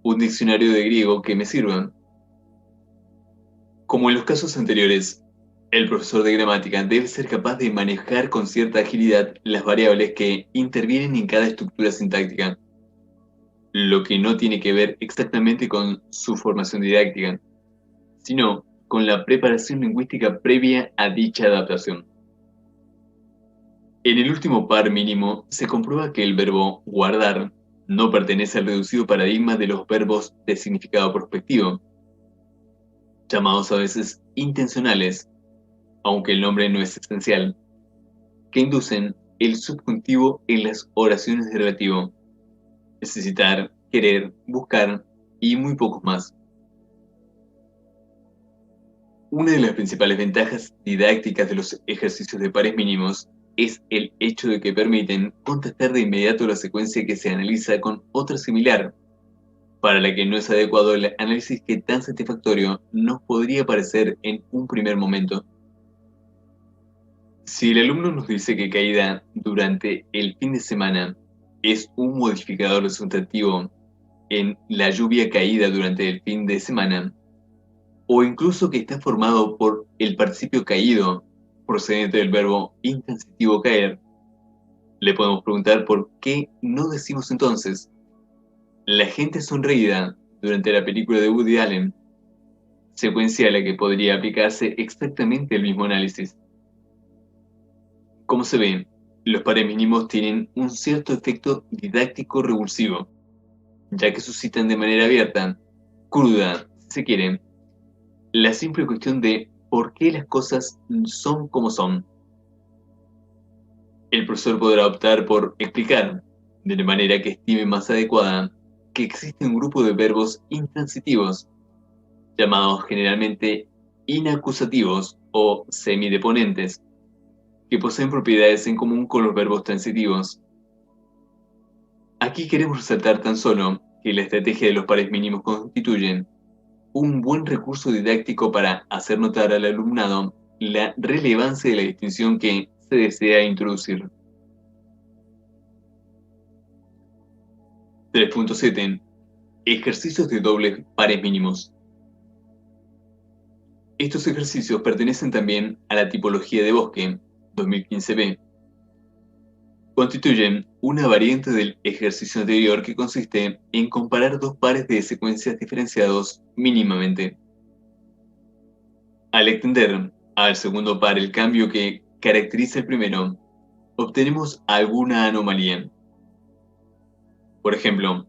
un diccionario de griego que me sirva. Como en los casos anteriores, el profesor de gramática debe ser capaz de manejar con cierta agilidad las variables que intervienen en cada estructura sintáctica, lo que no tiene que ver exactamente con su formación didáctica, sino con la preparación lingüística previa a dicha adaptación. En el último par mínimo se comprueba que el verbo guardar no pertenece al reducido paradigma de los verbos de significado prospectivo, llamados a veces intencionales, aunque el nombre no es esencial, que inducen el subjuntivo en las oraciones de relativo, necesitar, querer, buscar y muy pocos más. Una de las principales ventajas didácticas de los ejercicios de pares mínimos es el hecho de que permiten contestar de inmediato la secuencia que se analiza con otra similar, para la que no es adecuado el análisis que tan satisfactorio nos podría parecer en un primer momento. Si el alumno nos dice que caída durante el fin de semana es un modificador sustantivo en la lluvia caída durante el fin de semana, o incluso que está formado por el participio caído procedente del verbo intransitivo caer, le podemos preguntar por qué no decimos entonces la gente sonreída durante la película de Woody Allen, secuencia a la que podría aplicarse exactamente el mismo análisis. Como se ve, los pares mínimos tienen un cierto efecto didáctico revulsivo, ya que suscitan de manera abierta, cruda, si se quiere, la simple cuestión de por qué las cosas son como son. El profesor podrá optar por explicar, de la manera que estime más adecuada, que existe un grupo de verbos intransitivos, llamados generalmente inacusativos o semideponentes, que poseen propiedades en común con los verbos transitivos. Aquí queremos resaltar tan solo que la estrategia de los pares mínimos constituyen un buen recurso didáctico para hacer notar al alumnado la relevancia de la distinción que se desea introducir. 3.7. Ejercicios de dobles pares mínimos. Estos ejercicios pertenecen también a la tipología de bosque 2015b. Constituyen una variante del ejercicio anterior que consiste en comparar dos pares de secuencias diferenciados mínimamente. Al extender al segundo par el cambio que caracteriza el primero, obtenemos alguna anomalía. Por ejemplo,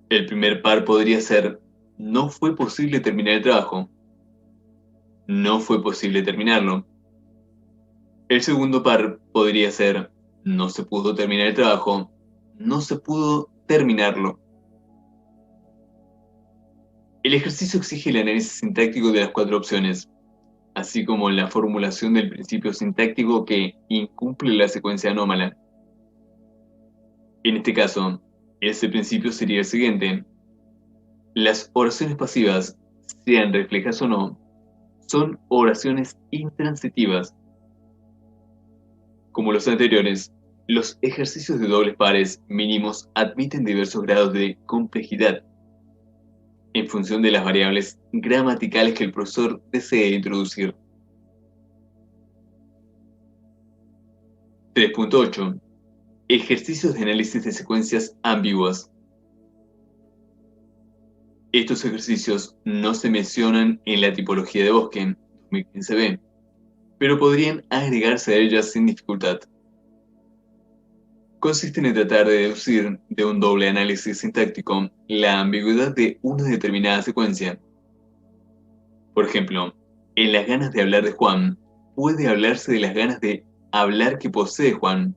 el primer par podría ser: no fue posible terminar el trabajo. No fue posible terminarlo. El segundo par podría ser: no se pudo terminar el trabajo. No se pudo terminarlo. El ejercicio exige el análisis sintáctico de las cuatro opciones, así como la formulación del principio sintáctico que incumple la secuencia anómala. En este caso, ese principio sería el siguiente: las oraciones pasivas, sean reflejas o no, son oraciones intransitivas. Como los anteriores, los ejercicios de dobles pares mínimos admiten diversos grados de complejidad en función de las variables gramaticales que el profesor desee introducir. 3.8. Ejercicios de análisis de secuencias ambiguas. Estos ejercicios no se mencionan en la tipología de bosque 2015b, pero podrían agregarse a ellas sin dificultad. Consisten en tratar de deducir de un doble análisis sintáctico la ambigüedad de una determinada secuencia. Por ejemplo, en las ganas de hablar de Juan, puede hablarse de las ganas de hablar que posee Juan,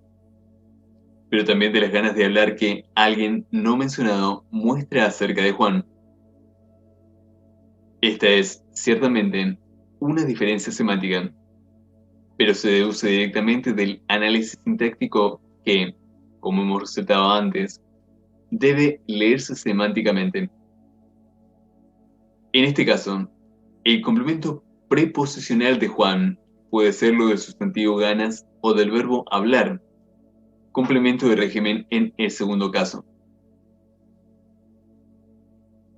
pero también de las ganas de hablar que alguien no mencionado muestra acerca de Juan. Esta es, ciertamente, una diferencia semántica, pero se deduce directamente del análisis sintáctico que, como hemos resaltado antes, debe leerse semánticamente. En este caso, el complemento preposicional de Juan puede ser lo del sustantivo ganas o del verbo hablar, complemento de régimen en el segundo caso.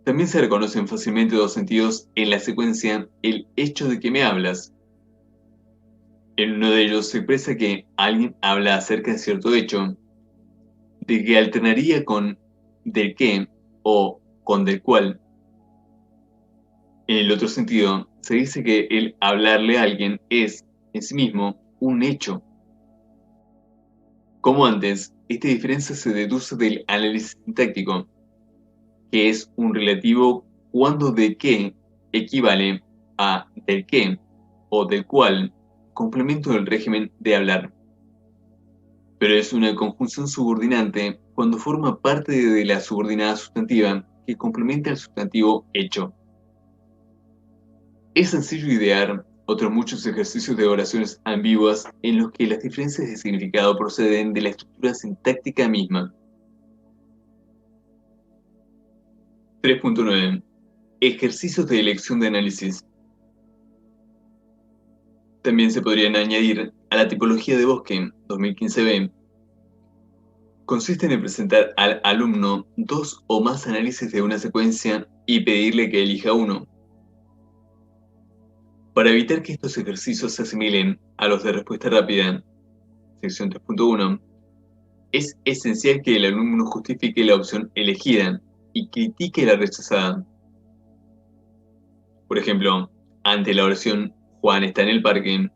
También se reconocen fácilmente dos sentidos en la secuencia el hecho de que me hablas. En uno de ellos se expresa que alguien habla acerca de cierto hecho, de que alternaría con del que o con del cual. En el otro sentido, se dice que el hablarle a alguien es, en sí mismo, un hecho. Como antes, esta diferencia se deduce del análisis sintáctico, que es un relativo cuando de qué equivale a del qué o del cual, complemento del régimen de hablar. Pero es una conjunción subordinante cuando forma parte de la subordinada sustantiva que complementa al sustantivo hecho. Es sencillo idear otros muchos ejercicios de oraciones ambiguas en los que las diferencias de significado proceden de la estructura sintáctica misma. 3.9. Ejercicios de elección de análisis. También se podrían añadir a la tipología de bosque 2015b. Consisten en presentar al alumno dos o más análisis de una secuencia y pedirle que elija uno. Para evitar que estos ejercicios se asimilen a los de respuesta rápida, sección 3.1, es esencial que el alumno justifique la opción elegida y critique la rechazada. Por ejemplo, ante la oración Juan está en el parque,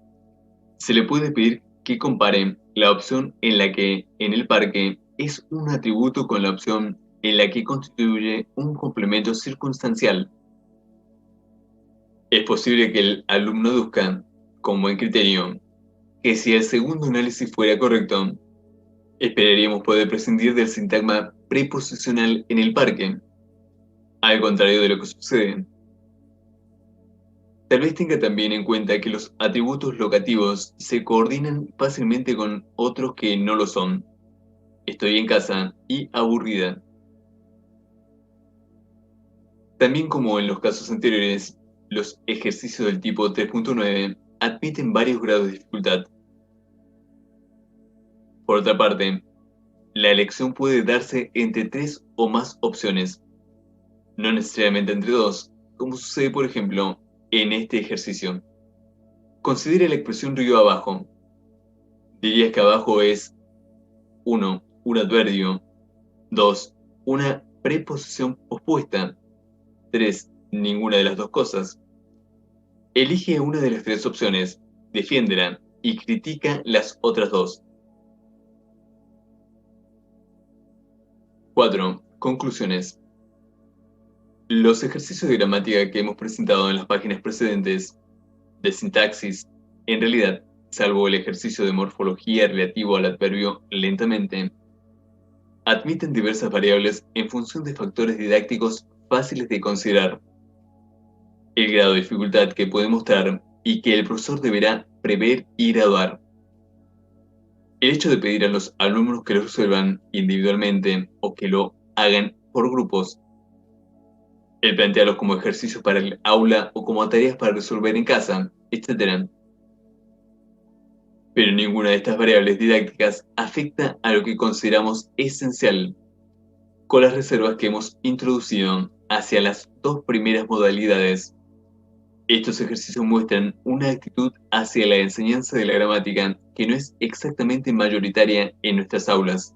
se le puede pedir que compare la opción en la que en el parque es un atributo con la opción en la que constituye un complemento circunstancial. Es posible que el alumno deduzca, con buen criterio, que si el segundo análisis fuera correcto, esperaríamos poder prescindir del sintagma preposicional en el parque, al contrario de lo que sucede. Tal vez tenga también en cuenta que los atributos locativos se coordinan fácilmente con otros que no lo son. Estoy en casa y aburrida. También como en los casos anteriores, los ejercicios del tipo 3.9 admiten varios grados de dificultad. Por otra parte, la elección puede darse entre 3 o más opciones, no necesariamente entre 2, como sucede por ejemplo en este ejercicio. Considera la expresión río abajo. Dirías que abajo es 1. Un adverbio. 2. Una preposición pospuesta. 3. Ninguna de las dos cosas. Elige una de las 3 opciones, defiéndela y critica las otras 2. 4. Conclusiones. Los ejercicios de gramática que hemos presentado en las páginas precedentes, de sintaxis, en realidad, salvo el ejercicio de morfología relativo al adverbio lentamente, admiten diversas variables en función de factores didácticos fáciles de considerar, el grado de dificultad que puede mostrar y que el profesor deberá prever y graduar. El hecho de pedir a los alumnos que lo resuelvan individualmente o que lo hagan por grupos, el plantearlos como ejercicios para el aula o como tareas para resolver en casa, etc. Pero ninguna de estas variables didácticas afecta a lo que consideramos esencial, con las reservas que hemos introducido hacia las 2 primeras modalidades. Estos ejercicios muestran una actitud hacia la enseñanza de la gramática que no es exactamente mayoritaria en nuestras aulas.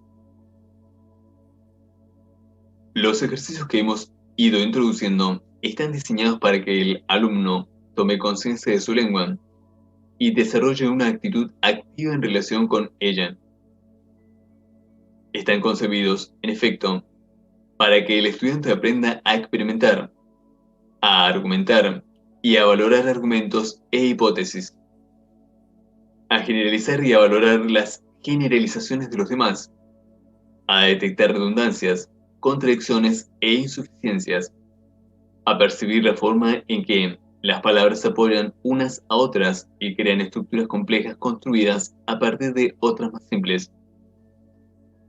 Los ejercicios que hemos ido introduciendo están diseñados para que el alumno tome conciencia de su lengua y desarrolle una actitud activa en relación con ella. Están concebidos, en efecto, para que el estudiante aprenda a experimentar, a argumentar y a valorar argumentos e hipótesis, a generalizar y a valorar las generalizaciones de los demás, a detectar redundancias, contradicciones e insuficiencias, a percibir la forma en que las palabras se apoyan unas a otras y crean estructuras complejas construidas a partir de otras más simples,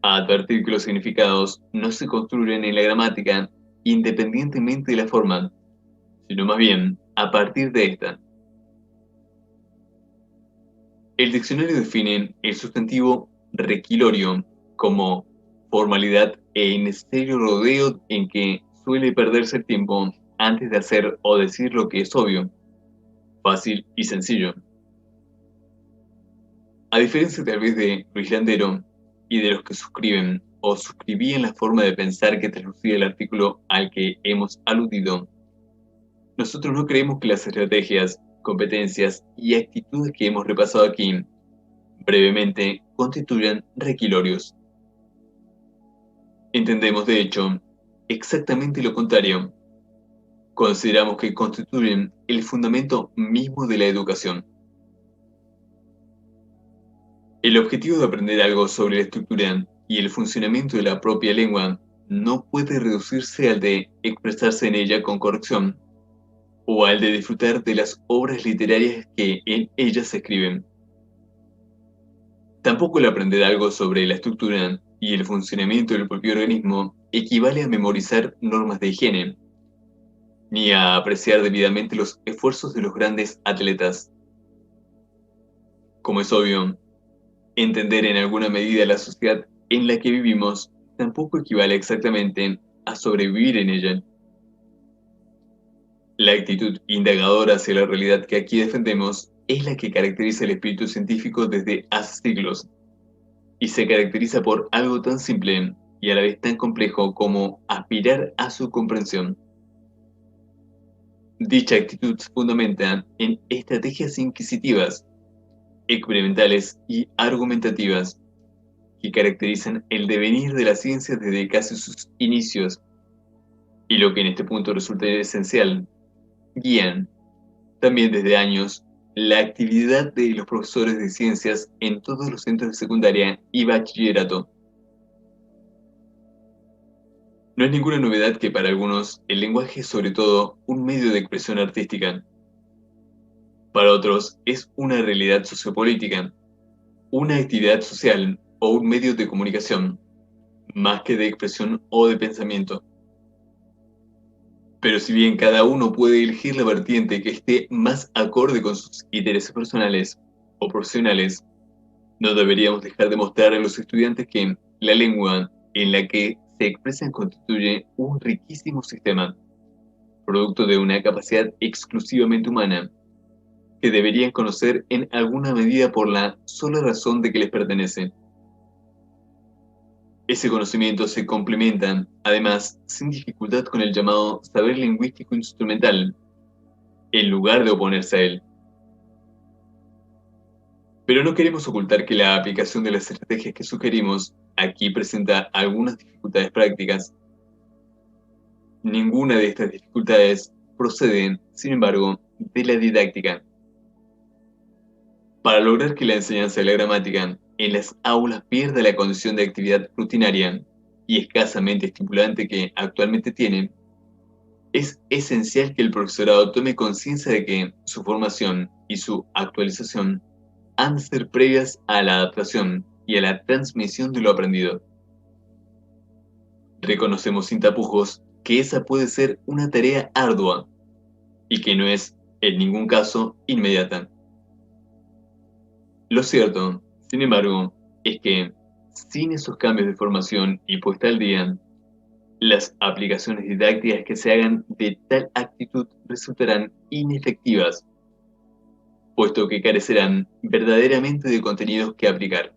a advertir que los significados no se construyen en la gramática independientemente de la forma, sino más bien a partir de esta. El diccionario define el sustantivo requilorio como formalidad e innecesario rodeo en que suele perderse el tiempo antes de hacer o decir lo que es obvio, fácil y sencillo. A diferencia tal vez de Luis Landero y de los que suscriben o suscribían la forma de pensar que traslucía el artículo al que hemos aludido, nosotros no creemos que las estrategias, competencias y actitudes que hemos repasado aquí brevemente constituyan requilorios. Entendemos, de hecho, exactamente lo contrario. Consideramos que constituyen el fundamento mismo de la educación. El objetivo de aprender algo sobre la estructura y el funcionamiento de la propia lengua no puede reducirse al de expresarse en ella con corrección o al de disfrutar de las obras literarias que en ella se escriben. Tampoco el aprender algo sobre la estructura y el funcionamiento del propio organismo equivale a memorizar normas de higiene, ni a apreciar debidamente los esfuerzos de los grandes atletas. Como es obvio, entender en alguna medida la sociedad en la que vivimos tampoco equivale exactamente a sobrevivir en ella. La actitud indagadora hacia la realidad que aquí defendemos es la que caracteriza el espíritu científico desde hace siglos, y se caracteriza por algo tan simple y a la vez tan complejo como aspirar a su comprensión. Dicha actitud se fundamenta en estrategias inquisitivas, experimentales y argumentativas que caracterizan el devenir de la ciencia desde casi sus inicios, y lo que en este punto resulta esencial, guían, también desde años, la actividad de los profesores de ciencias en todos los centros de secundaria y bachillerato. No es ninguna novedad que para algunos el lenguaje es sobre todo un medio de expresión artística. Para otros es una realidad sociopolítica, una actividad social o un medio de comunicación, más que de expresión o de pensamiento. Pero si bien cada uno puede elegir la vertiente que esté más acorde con sus intereses personales o profesionales, no deberíamos dejar de mostrar a los estudiantes que la lengua en la que se expresan constituye un riquísimo sistema, producto de una capacidad exclusivamente humana, que deberían conocer en alguna medida por la sola razón de que les pertenece. Ese conocimiento se complementa, además, sin dificultad con el llamado saber lingüístico instrumental, en lugar de oponerse a él. Pero no queremos ocultar que la aplicación de las estrategias que sugerimos aquí presenta algunas dificultades prácticas. Ninguna de estas dificultades procede, sin embargo, de la didáctica. Para lograr que la enseñanza de la gramática en las aulas pierda la condición de actividad rutinaria y escasamente estimulante que actualmente tiene, es esencial que el profesorado tome conciencia de que su formación y su actualización han de ser previas a la adaptación y a la transmisión de lo aprendido. Reconocemos sin tapujos que esa puede ser una tarea ardua y que no es, en ningún caso, inmediata. Lo cierto, sin embargo, es que, sin esos cambios de formación y puesta al día, las aplicaciones didácticas que se hagan de tal actitud resultarán inefectivas, puesto que carecerán verdaderamente de contenidos que aplicar.